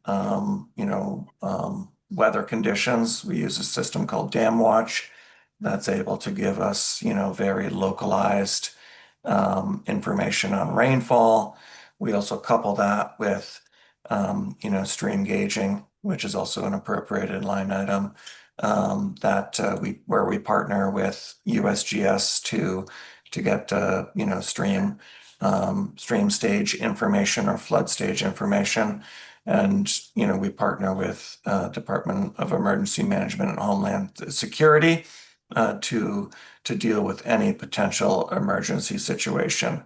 weather conditions. We use a system called Dam Watch that's able to give us, very localized information on rainfall. We also couple that with, stream gauging, which is also an appropriated line item where we partner with USGS to get stream stage information or flood stage information. And, we partner with Department of Emergency Management and Homeland Security to deal with any potential emergency situation.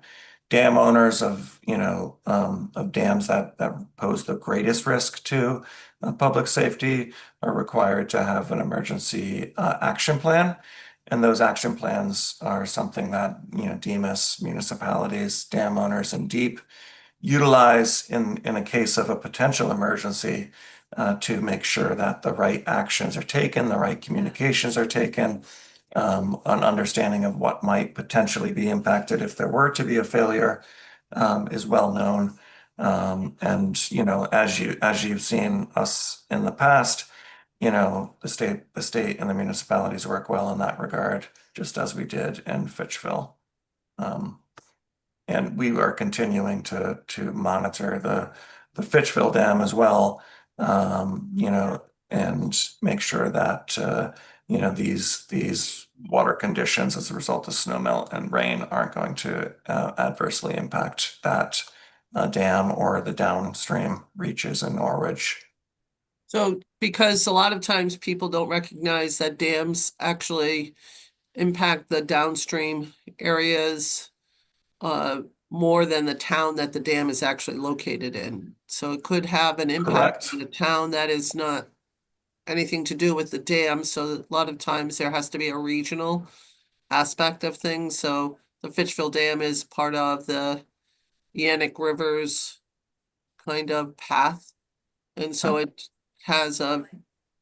Dam owners of dams that pose the greatest risk to public safety are required to have an emergency action plan. And those action plans are something that, DEMIS, municipalities, dam owners, and DEEP utilize in a case of a potential emergency to make sure that the right actions are taken, the right communications are taken, an understanding of what might potentially be impacted if there were to be a failure is well known. And as you've seen us in the past, the state and the municipalities work well in that regard, just as we did in Fitchville. And we are continuing to monitor the Fitchville Dam as well, and make sure that these water conditions as a result of snow melt and rain aren't going to adversely impact that dam or the downstream reaches in Norwich. So, because a lot of times people don't recognize that dams actually impact the downstream areas more than the town that the dam is actually located in. So it could have an impact Correct. in a town that is not anything to do with the dam. So a lot of times there has to be a regional aspect of things. So the Fitchville Dam is part of the Yannick Rivers kind of path. And so it has a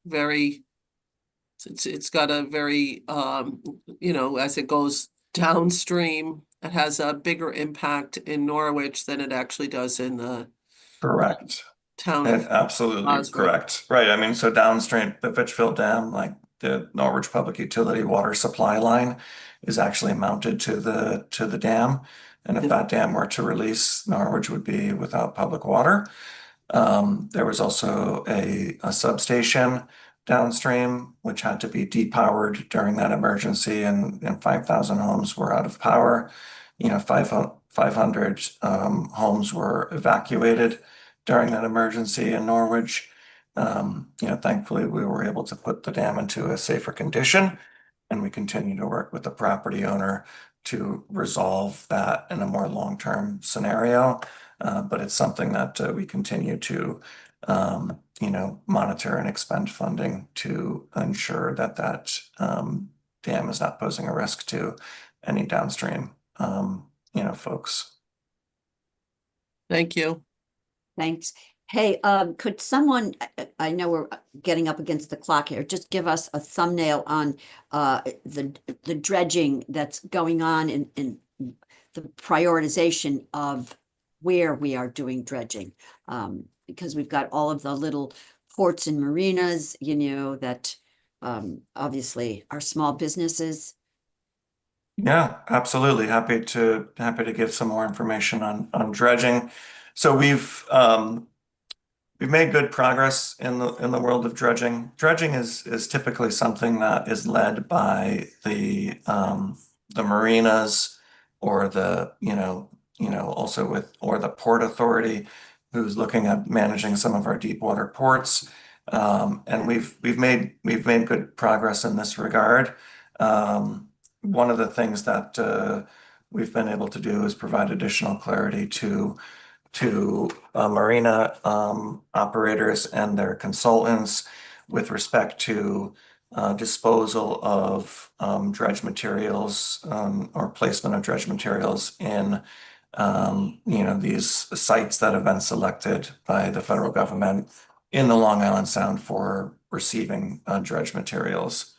very, it's got a very, as it goes downstream, it has a bigger impact in Norwich than it actually does in the Correct. town of Absolutely Oswald. correct. Right. I mean, so downstream, the Fitchville Dam, like the Norwich Public Utility water supply line, is actually mounted to the dam. And if that dam were to release, Norwich would be without public water. There was also a substation downstream, which had to be depowered during that emergency, and 5,000 homes were out of power. 500 homes were evacuated during that emergency in Norwich. Thankfully, we were able to put the dam into a safer condition, and we continue to work with the property owner to resolve that in a more long-term scenario. But it's something that we continue to, monitor and expend funding to ensure that dam is not posing a risk to any downstream, folks. Thank you. Thanks. Hey, could someone, I know we're getting up against the clock here, just give us a thumbnail on the dredging that's going on in the prioritization of where we are doing dredging. Because we've got all of the little ports and marinas, that obviously are small businesses. Yeah, absolutely. Happy to give some more information on dredging. So we've made good progress in the world of dredging. Dredging is typically something that is led by the marinas or the port authority, who's looking at managing some of our deep water ports. And we've made good progress in this regard. One of the things that we've been able to do is provide additional clarity to marina operators and their consultants with respect to disposal of dredge materials or placement of dredge materials in these sites that have been selected by the federal government in the Long Island Sound for receiving dredge materials.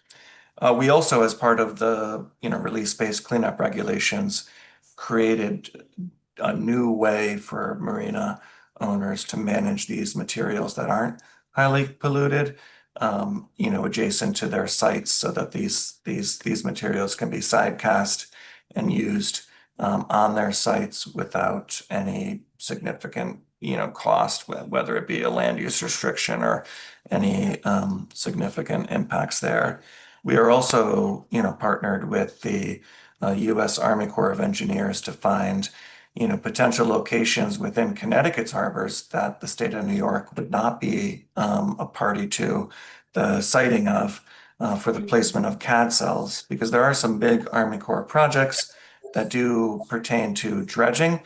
We also, as part of the release-based cleanup regulations, created a new way for marina owners to manage these materials that aren't highly polluted, adjacent to their sites, so that these materials can be sidecast and used on their sites without any significant cost, whether it be a land use restriction or any significant impacts there. We are also partnered with the U.S. Army Corps of Engineers to find potential locations within Connecticut's harbors that the state of New York would not be a party to the siting of for the placement of CAD cells, because there are some big Army Corps projects that do pertain to dredging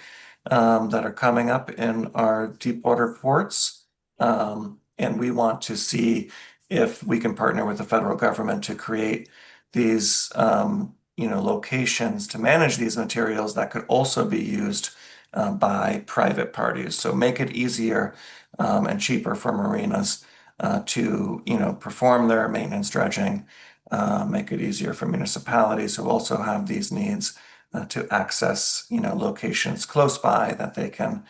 that are coming up in our deep water ports. And we want to see if we can partner with the federal government to create these locations to manage these materials that could also be used by private parties. So make it easier and cheaper for marinas to, perform their maintenance dredging, make it easier for municipalities who also have these needs to access, locations close by that they can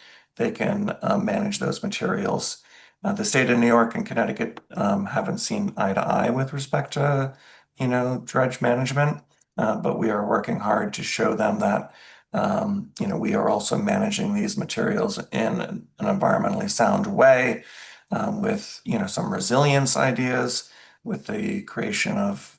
manage those materials. The state of New York and Connecticut haven't seen eye to eye with respect to, dredge management, but we are working hard to show them that, we are also managing these materials in an environmentally sound way, with, some resilience ideas, with the creation of,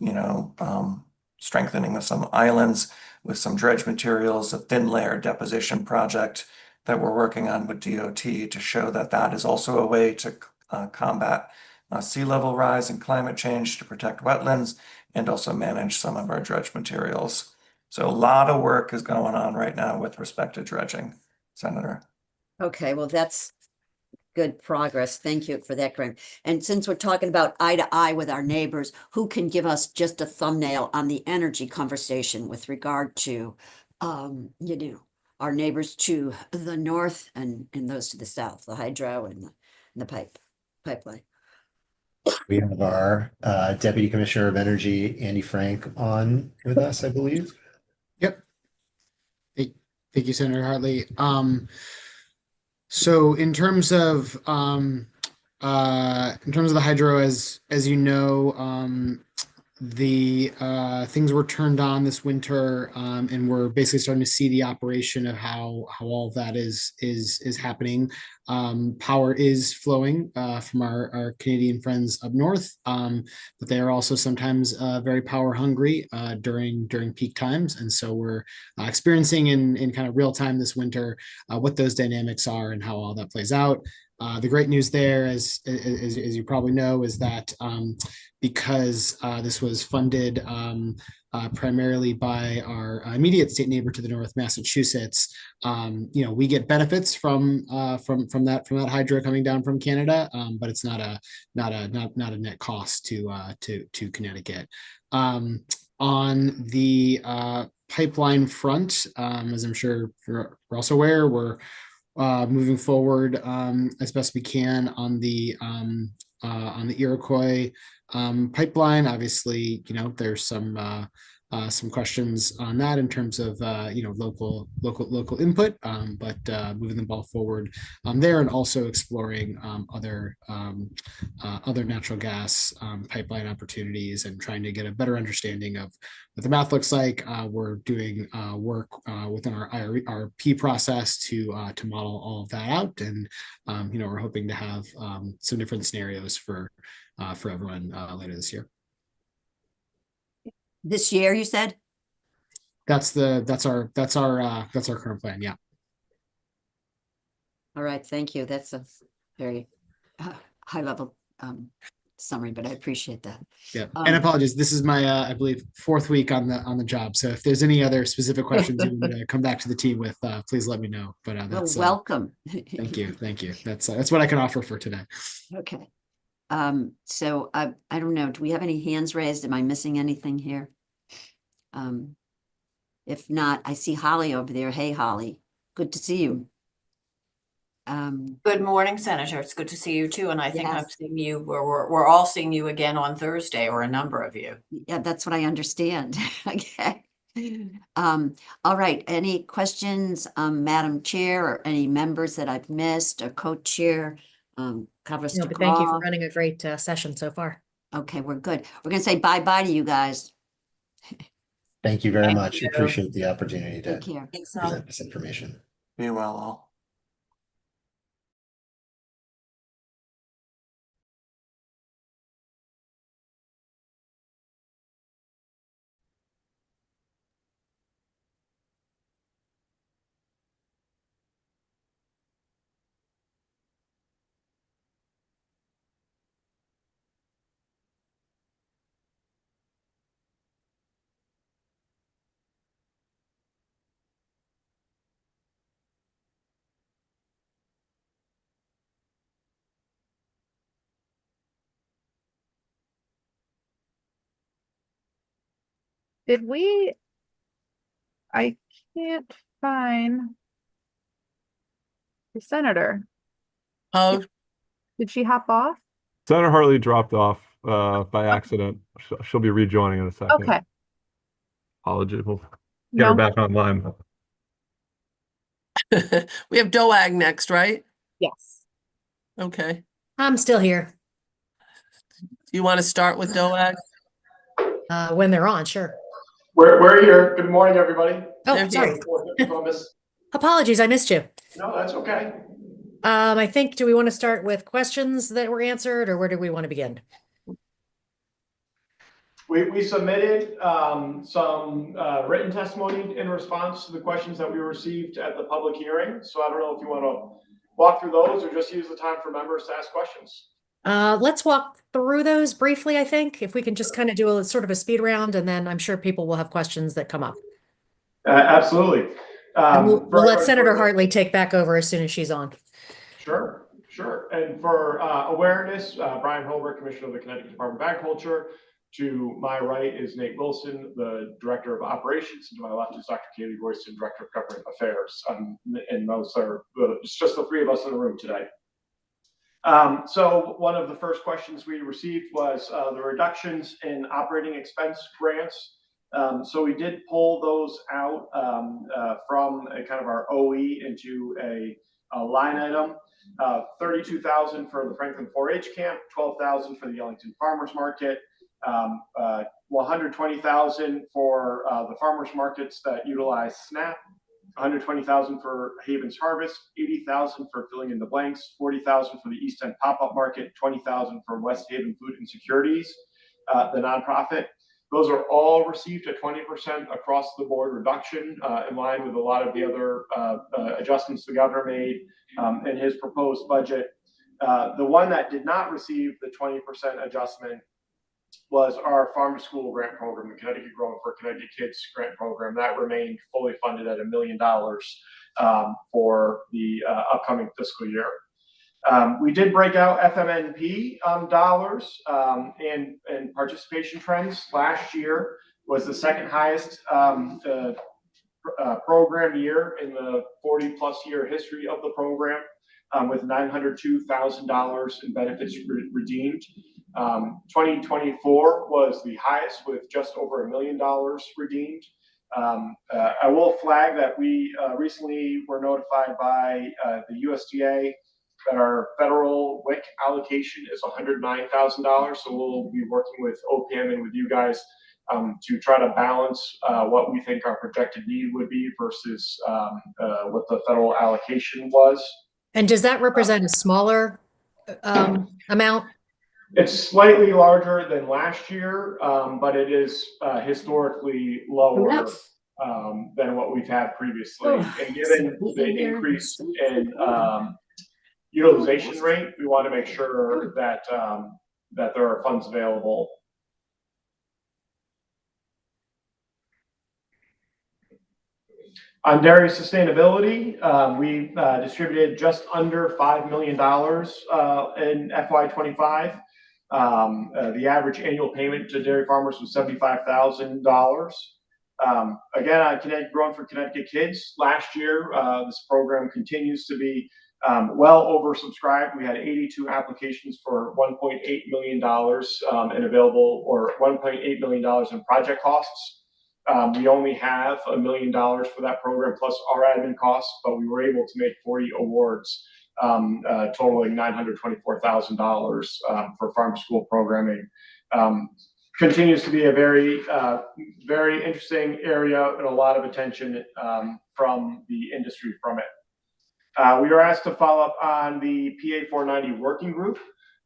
strengthening of some islands with some dredge materials, a thin layer deposition project that we're working on with DOT to show that that is also a way to combat sea level rise and climate change, to protect wetlands, and also manage some of our dredge materials. So a lot of work is going on right now with respect to dredging, Senator. Okay, well, that's good progress. Thank you for that, Graham. And since we're talking about eye to eye with our neighbors, who can give us just a thumbnail on the energy conversation with regard to, our neighbors to the north and those to the south, the hydro and the pipeline? We have our Deputy Commissioner of Energy, Andy Frank, on with us, I believe. Yep. Thank you, Senator Hartley. So in terms of the hydro, as you know, the things were turned on this winter, and we're basically starting to see the operation of how all of that is happening. Power is flowing from our Canadian friends up north, but they are also sometimes very power hungry during peak times, and so we're experiencing in kind of real time this winter what those dynamics are and how all that plays out. The great news there, as you probably know, is that because this was funded primarily by our immediate state neighbor to the north, Massachusetts, we get benefits from that hydro coming down from Canada, but it's not a net cost to Connecticut. On the pipeline front, as I'm sure you're also aware, we're moving forward as best we can on the Iroquois pipeline. Obviously, there's some questions on that in terms of local input, but moving the ball forward there, and also exploring other natural gas pipeline opportunities and trying to get a better understanding of what the math looks like. We're doing work within our IRP process to model all of that out, and we're hoping to have some different scenarios for everyone later this year. This year, you said? That's our current plan. Yeah. All right, thank you. That's a very high level summary, but I appreciate that. Yeah, and apologies. This is my I believe 4th week on the job. So if there's any other specific questions you want to come back to the team with, please let me know. But that's welcome. Thank you. That's what I can offer for today. Okay. So I don't know. Do we have any hands raised? Am I missing anything here? If not, I see Holly over there. Hey, Holly, good to see you. Good morning, Senator. It's good to see you too. And I think I'm Yes. seeing you, we're all seeing you again on Thursday, or a number of you. Yeah, that's what I understand. Okay. All right. Any questions, Madam Chair, or any members that I've missed, or co-chair? No, but thank you for running a great session so far. Okay, we're good. We're gonna say bye-bye to you guys. Thank you very Thank much. you. Appreciate the opportunity to Take care. Thanks, all. present this information. Be well all. I can't find the senator. Oh, Did she hop off? Senator Hartley dropped off by accident. She'll be rejoining in a second. Okay. Apology. We'll get No. her back online. We have Doag next, right? Yes. Okay. I'm still here. Do you want to start with Doag? When they're on, sure. We're here. Good morning, everybody. Oh, sorry. Columbus. Apologies, I missed you. No, that's okay. I think, do we want to start with questions that were answered, or where do we want to begin? We submitted some written testimony in response to the questions that we received at the public hearing. So I don't know if you want to walk through those or just use the time for members to ask questions. Let's walk through those briefly, I think, if we can just kind of do a sort of a speed round, and then I'm sure people will have questions that come up. Absolutely. And we'll let Senator Hartley take back over as soon as she's on. Sure, sure. And for awareness, Brian Holbert, Commissioner of the Connecticut Department of Agriculture. To my right is Nate Wilson, the Director of Operations, and to my left is Dr. Kaylee Royston, Director of Government Affairs. And those are it's just the three of us in the room today. So one of the first questions we received was the reductions in operating expense grants. So we did pull those out from a kind of our OE into a line item. 32,000 for the Franklin 4-H camp, 12,000 for the Ellington Farmers Market, 120,000 for the farmers markets that utilize SNAP, 120,000 for Havens Harvest, 80,000 for filling in the blanks, 40,000 for the East End Pop-Up Market, 20,000 for West Haven Food and Securities, the nonprofit. Those are all received a 20% across the board reduction in line with a lot of the other adjustments the governor made in his proposed budget. The one that did not receive the 20% adjustment was our farm to school grant program, the Connecticut Growing for Connecticut Kids grant program. That remained fully funded at $1 million for the upcoming fiscal year. We did break out FMNP dollars and participation trends. Last year was the second highest program year in the 40+ year history of the program, with $902,000 in benefits redeemed. 2024 was the highest with just over $1 million redeemed. I will flag that we recently were notified by the USDA that our federal WIC allocation is $109,000. So we'll be working with OPM and with you guys to try to balance what we think our projected need would be versus what the federal allocation was. And does that represent a smaller amount? It's slightly larger than last year, but it is historically lower than what we've had previously. And given the increase in utilization rate, we want to make sure that that there are funds available. On dairy sustainability, we distributed just under $5 million in FY25. The average annual payment to dairy farmers was $75,000. Again, on Connecticut Growing for Connecticut Kids, last year, this program continues to be well oversubscribed. We had 82 applications for $1.8 million in available, or $1.8 million in project costs. We only have $1 million for that program plus our admin costs, but we were able to make 40 awards totaling $924,000 for farm to school programming. Continues to be a very, very interesting area and a lot of attention from the industry from it. We were asked to follow up on the PA 490 working group.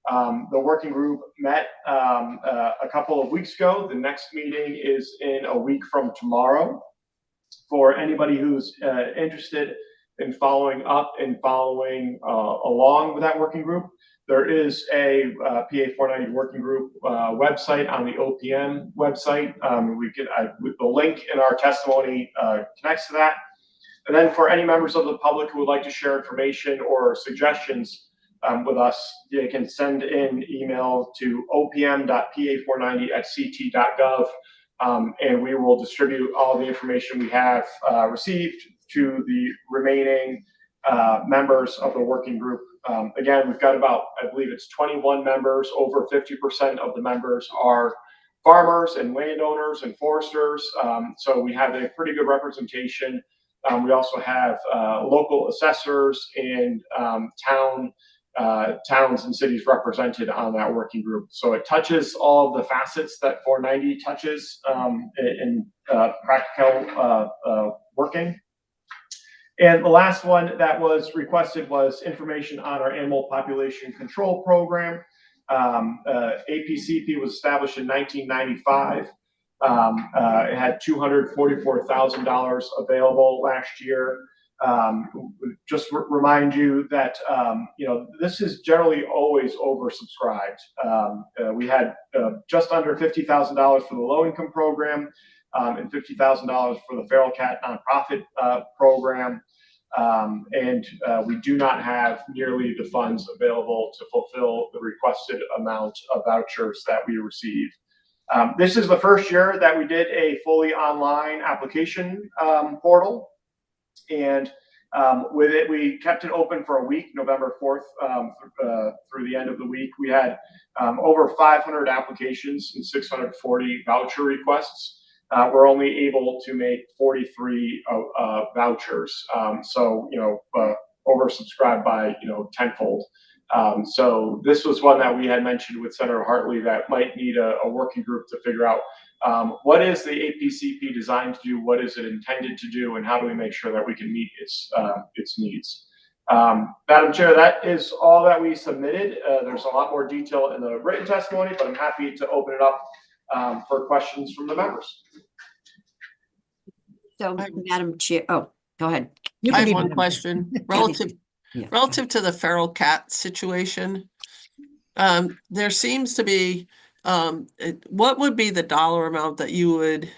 The working group met a couple of weeks ago. The next meeting is in a week from tomorrow. For anybody who's interested in following up and following along with that working group, there is a PA 490 working group website on the OPM website. The link in our testimony connects to that. And then for any members of the public who would like to share information or suggestions with us, they can send in email to opm.pa490@ct.gov, and we will distribute all the information we have received to the remaining members of the working group Again, we've got about, I believe it's 21 members. Over 50% of the members are farmers and landowners and foresters. So we have a pretty good representation. We also have local assessors and towns and cities represented on that working group. So it touches all of the facets that 490 touches in practical working. And the last one that was requested was information on our animal population control program. APCP was established in 1995. It had $244,000 available last year. Just remind you that this is generally always oversubscribed. We had just under $50,000 for the low-income program and $50,000 for the feral cat nonprofit program. We do not have nearly the funds available to fulfill the requested amount of vouchers that we received. This is the first year that we did a fully online application portal. And with it, we kept it open for a week, November 4th through the end of the week. We had over 500 applications and 640 voucher requests. We're only able to make 43 vouchers. So, oversubscribed by, tenfold. So this was one that we had mentioned with Senator Hartley that might need a working group to figure out what is the APCP designed to do, what is it intended to do, and how do we make sure that we can meet its needs. Madam Chair, that is all that we submitted. There's a lot more detail in the written testimony, but I'm happy to open it up for questions from the members. So, Madam Chair, oh, go ahead. I have one question relative to the feral cat situation. There seems to be, what would be the dollar amount that you would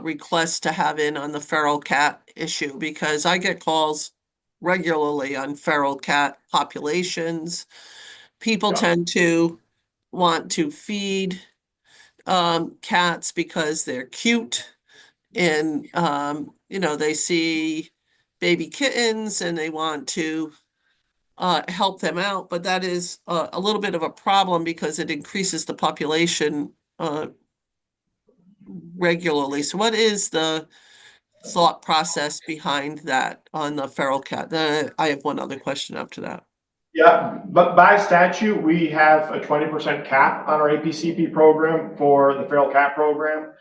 request to have in on the feral cat issue? Because I get calls regularly on feral cat populations. People tend to want to feed cats because they're cute. And, they see baby kittens and they want to help them out. But that is a little bit of a problem because it increases the population regularly. So what is the thought process behind that on the feral cat? Then I have one other question after that. Yeah, but by statute, we have a 20% cap on our APCP program for the feral cat program.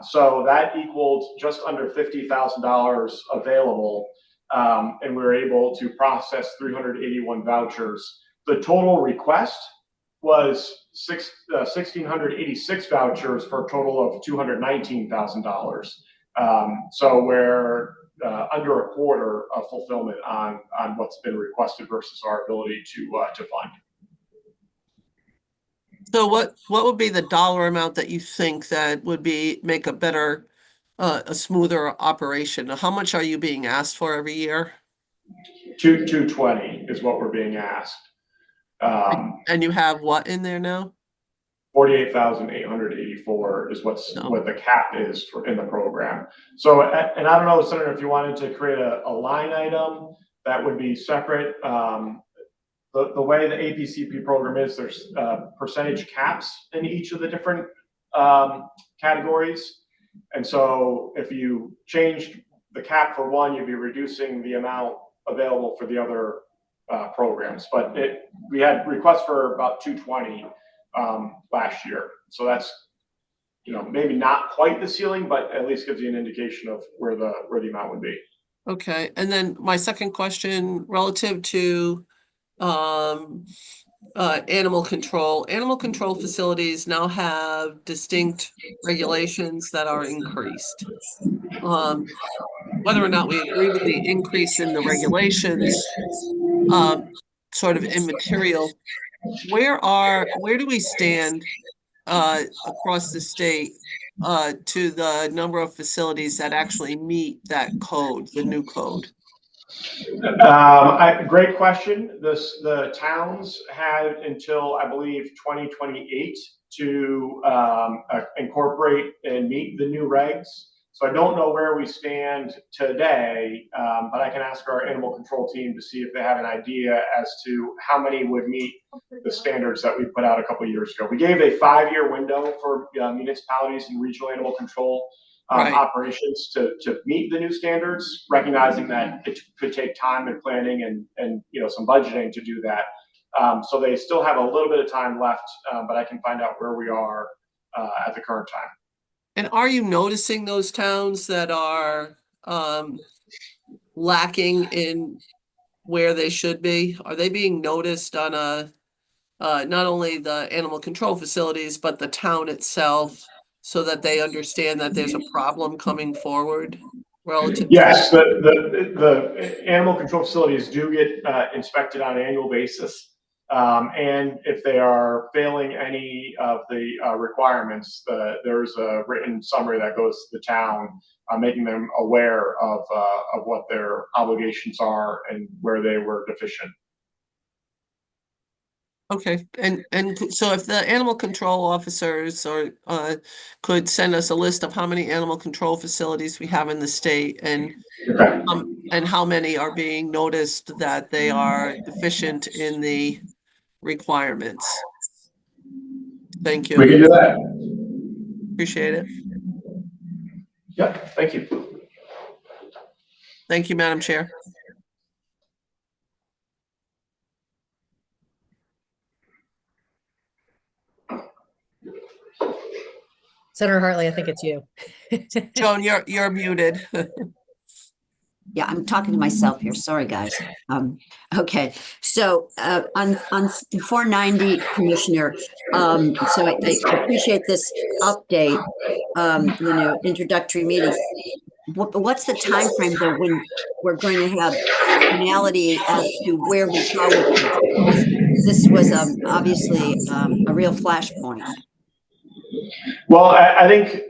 So that equaled just under $50,000 available, and we were able to process 381 vouchers. The total request was 1,686 vouchers for a total of $219,000. So we're under a quarter of fulfillment on what's been requested versus our ability to fund. So what would be the dollar amount that you think that would make a better, a smoother operation? How much are you being asked for every year? 220 is what we're being asked. And you have what in there now? 48,884 is what the cap is in the program. So, and I don't know, Senator, if you wanted to create a line item that would be separate. The way the APCP program is, there's percentage caps in each of the different categories. And so if you changed the cap for one, you'd be reducing the amount available for the other programs. But we had requests for about 220 last year. So that's, maybe not quite the ceiling, but at least gives you an indication of where the amount would be. Okay. And then my second question relative to animal control. Animal control facilities now have distinct regulations that are increased. Whether or not we agree with the increase in the regulations, sort of immaterial. Where do we stand across the state to the number of facilities that actually meet that code, the new code? Great question. The towns had until, I believe, 2028 to incorporate and meet the new regs. So I don't know where we stand today, but I can ask our animal control team to see if they have an idea as to how many would meet the standards that we put out a couple of years ago. We gave a 5-year window for municipalities and regional animal control operations to meet the new standards, recognizing that it could take time and planning and some budgeting to do that. So they still have a little bit of time left, but I can find out where we are at the current time. And are you noticing those towns that are lacking in where they should be? Are they being noticed on not only the animal control facilities, but the town itself, so that they understand that there's a problem coming forward relative? Yes, the animal control facilities do get inspected on an annual basis. And if they are failing any of the requirements, there's a written summary that goes to the town, making them aware of what their obligations are and where they were deficient. Okay, and so if the animal control officers or could send us a list of how many animal control facilities we have in the state and how many are being noticed that they are deficient in the requirements. Thank you. We can do that. Appreciate it. Yep, thank you. Thank you, Madam Chair. Senator Hartley, I think it's you. Joan, you're muted. Yeah, I'm talking to myself here. Sorry, guys. Okay, so on 490, Commissioner. So I appreciate this update. Introductory meeting. What's the time frame though when we're going to have finality as to where we go with this? Because this was obviously a real flashpoint. Well, I think,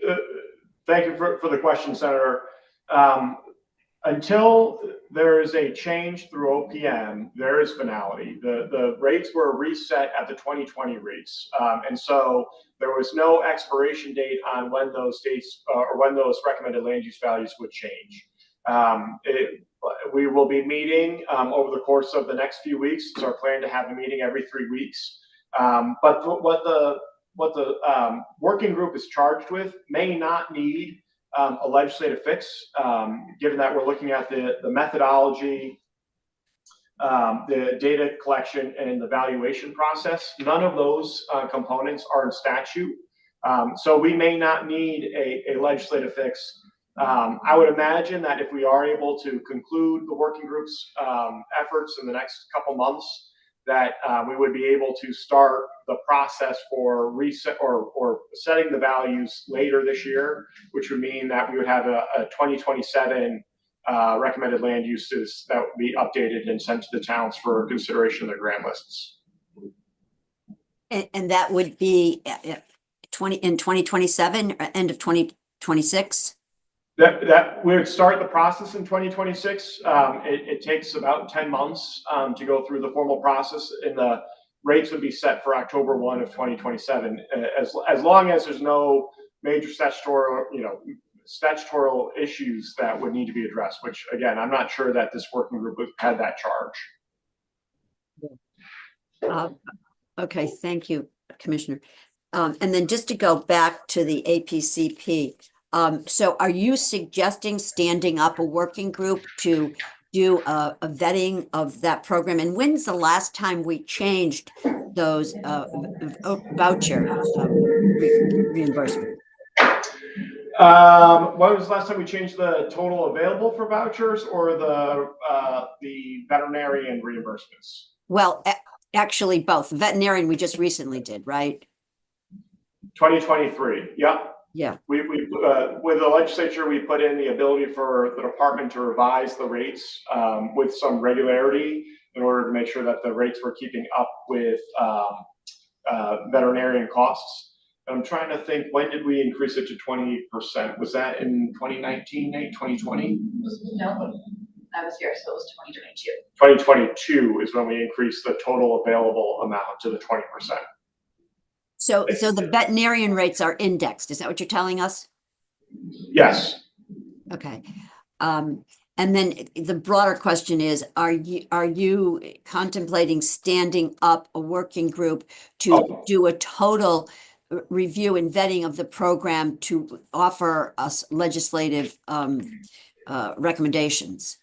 thank you for the question, Senator. Until there is a change through OPM, there is finality. The rates were reset at the 2020 rates. And so there was no expiration date on when those dates or when those recommended land use values would change. We will be meeting over the course of the next few weeks. It's our plan to have a meeting every 3 weeks. But what the working group is charged with may not need a legislative fix, given that we're looking at the methodology, the data collection, and the valuation process. None of those components are in statute. So we may not need a legislative fix. I would imagine that if we are able to conclude the working group's efforts in the next couple months, that we would be able to start the process for reset or setting the values later this year, which would mean that we would have a 2027 recommended land uses that would be updated and sent to the towns for consideration of their grant lists. And that would be in 2027 or end of 2026? That we would start the process in 2026. It takes about 10 months to go through the formal process, and the rates would be set for October 1 of 2027. As long as there's no major statutory issues that would need to be addressed, which again, I'm not sure that this working group had that charge. Okay, thank you, Commissioner. And then just to go back to the APCP. So are you suggesting standing up a working group to do a vetting of that program? And when's the last time we changed those voucher reimbursement? When was the last time we changed the total available for vouchers or the veterinarian reimbursements? Well, actually both. Veterinarian we just recently did, right? 2023. Yep. Yeah. We with the legislature, we put in the ability for the department to revise the rates with some regularity in order to make sure that the rates were keeping up with veterinarian costs. I'm trying to think, when did we increase it to 20%? Was that in 2019, Nate, 2020? No, I was here, so it was 2022. 2022 is when we increased the total available amount to the 20%. So the veterinarian rates are indexed. Is that what you're telling us? Yes. Okay. And then the broader question is, are you contemplating standing up a working group to do a total review and vetting of the program to offer us legislative recommendations?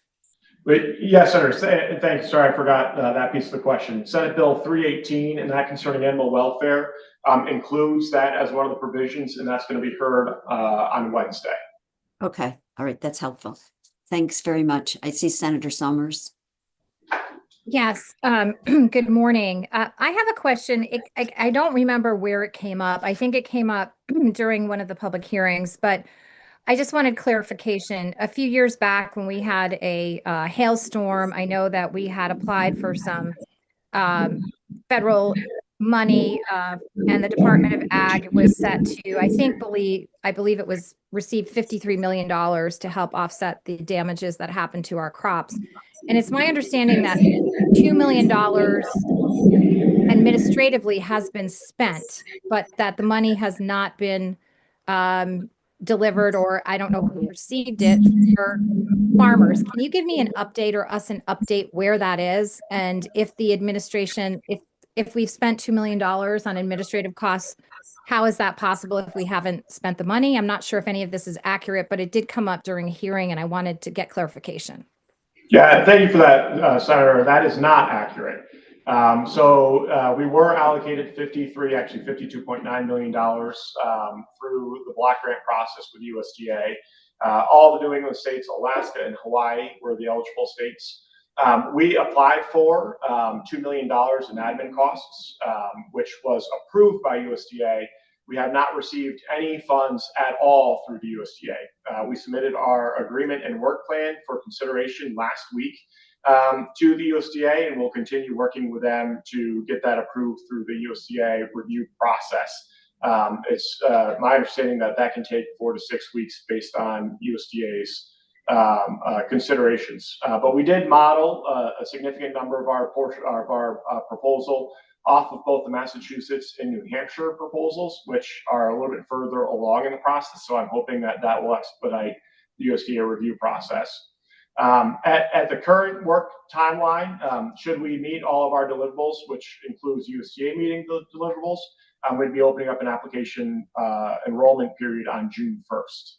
Yes, Senator. Thanks. Sorry, I forgot that piece of the question. Senate Bill 318 and that concerning animal welfare includes that as one of the provisions, and that's going to be heard on Wednesday. Okay. All right. That's helpful. Thanks very much. I see Senator Summers. Yes. Good morning. I have a question. I don't remember where it came up. I think it came up during one of the public hearings, but I just wanted clarification. A few years back when we had a hailstorm, I know that we had applied for some federal money, and the Department of Ag was set to, I believe it was received $53 million to help offset the damages that happened to our crops. And it's my understanding that $2 million administratively has been spent, but that the money has not been delivered, or I don't know who received it, for farmers. Can you give me an update, or us an update, where that is? And if the administration, if we've spent $2 million on administrative costs, how is that possible if we haven't spent the money? I'm not sure if any of this is accurate, but it did come up during a hearing and I wanted to get clarification. Yeah, thank you for that, Senator. That is not accurate. We were allocated actually $52.9 million through the block grant process with USDA. All the New England states, Alaska and Hawaii, were the eligible states. We applied for $2 million in admin costs, which was approved by USDA. We have not received any funds at all through the USDA. We submitted our agreement and work plan for consideration last week to the USDA, and we'll continue working with them to get that approved through the USDA review process. It's my understanding that that can take 4 to 6 weeks based on USDA's considerations. But we did model a significant number of our proposal off of both the Massachusetts and New Hampshire proposals, which are a little bit further along in the process. So I'm hoping that that will expedite the USDA review process. At the current work timeline, should we meet all of our deliverables, which includes USDA meeting the deliverables, we'd be opening up an application enrollment period on June 1st.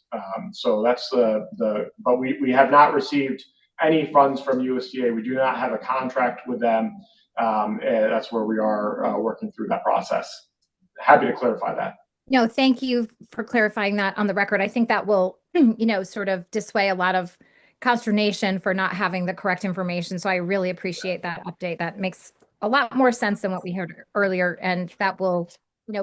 So that's but we have not received any funds from USDA. We do not have a contract with them. And that's where we are working through that process. Happy to clarify that. No, thank you for clarifying that on the record. I think that will, sort of dissuade a lot of consternation for not having the correct information. So I really appreciate that update. That makes a lot more sense than what we heard earlier, and that will,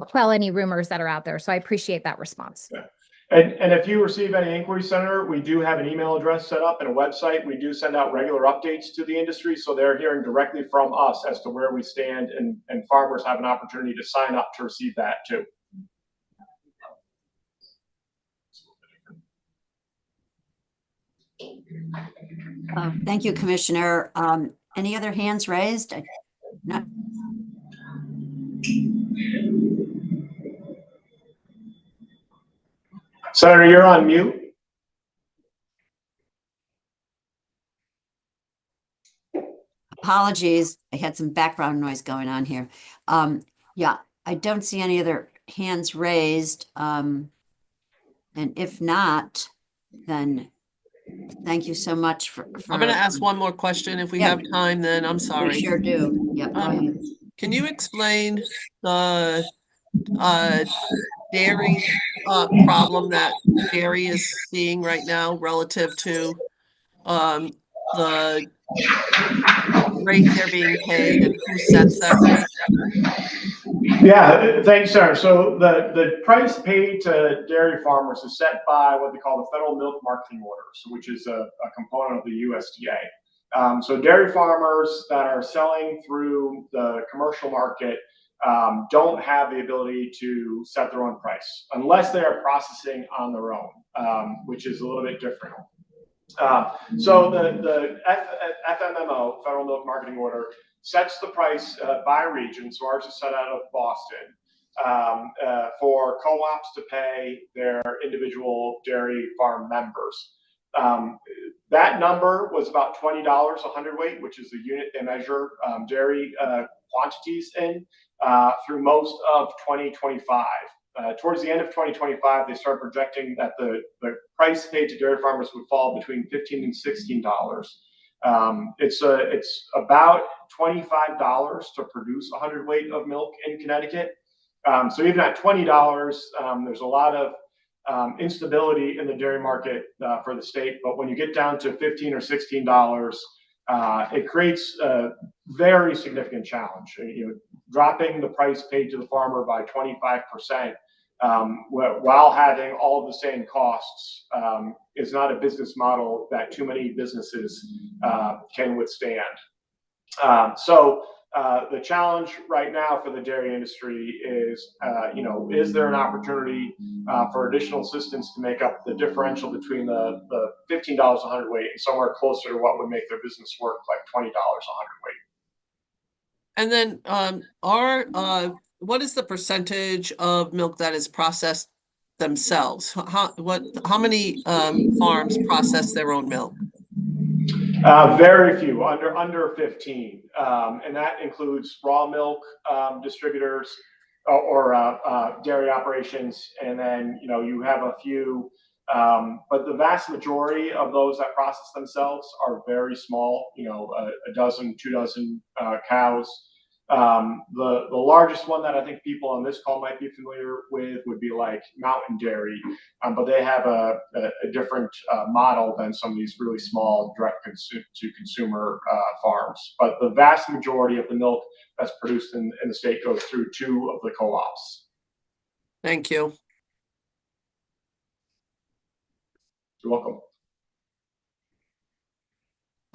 quell any rumors that are out there. So I appreciate that response. Yeah. And if you receive any inquiries, Senator, we do have an email address set up and a website. We do send out regular updates to the industry, so they're hearing directly from us as to where we stand, and farmers have an opportunity to sign up to receive that too. Thank you, Commissioner. Any other hands raised? No. Senator, you're on mute. Apologies. I had some background noise going on here. Yeah, I don't see any other hands raised. And if not, then thank you so much for I'm going to ask one more question if we have time, then. I'm sorry. We sure do. Yep, go ahead. Can you explain the dairy problem that dairy is seeing right now relative to the rate they're being paid and who sets that rate? Yeah, thanks, sir. So the price paid to dairy farmers is set by what they call the Federal Milk Marketing Orders, which is a component of the USDA. So dairy farmers that are selling through the commercial market don't have the ability to set their own price unless they are processing on their own, which is a little bit different. So the FMMO, Federal Milk Marketing Order, sets the price by region. So ours is set out of Boston for co-ops to pay their individual dairy farm members. That number was about $20 a hundredweight, which is the unit they measure dairy quantities in through most of 2025. Towards the end of 2025, they started projecting that the price paid to dairy farmers would fall between $15 and $16. It's about $25 to produce a hundredweight of milk in Connecticut. So even at $20, there's a lot of instability in the dairy market for the state. But when you get down to $15 or $16, it creates a very significant challenge. Dropping the price paid to the farmer by 25%. While having all of the same costs is not a business model that too many businesses can withstand. So the challenge right now for the dairy industry is, is there an opportunity for additional assistance to make up the differential between the $15 a hundredweight and somewhere closer to what would make their business work, like $20 a hundredweight? And then what is the percentage of milk that is processed themselves? How many farms process their own milk? Very few, under 15, and that includes raw milk distributors or dairy operations, and then you have a few, but the vast majority of those that process themselves are very small. A dozen, 2 dozen cows. The largest one that I think people on this call might be familiar with would be like Mountain Dairy, but they have a different model than some of these really small direct to consumer farms. But the vast majority of the milk that's produced in the state goes through 2 of the co-ops. Thank you. You're welcome.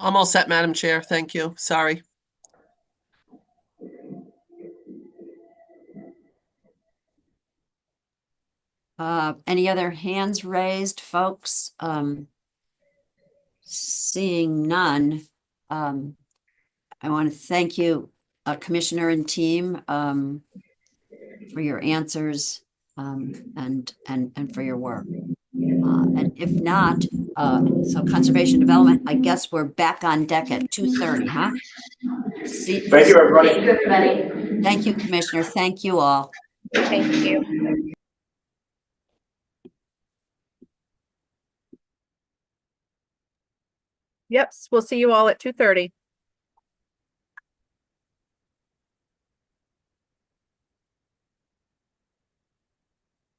I'm all set, Madam Chair. Thank you. Sorry. Any other hands raised, folks? Seeing none, I want to thank you, Commissioner and team, for your answers and for your work. And if not, so Conservation Development, I guess we're back on deck at 2:30, huh? Thank you, everybody. Thank you, Commissioner. Thank you all. Thank you. Yep, we'll see you all at 2:30.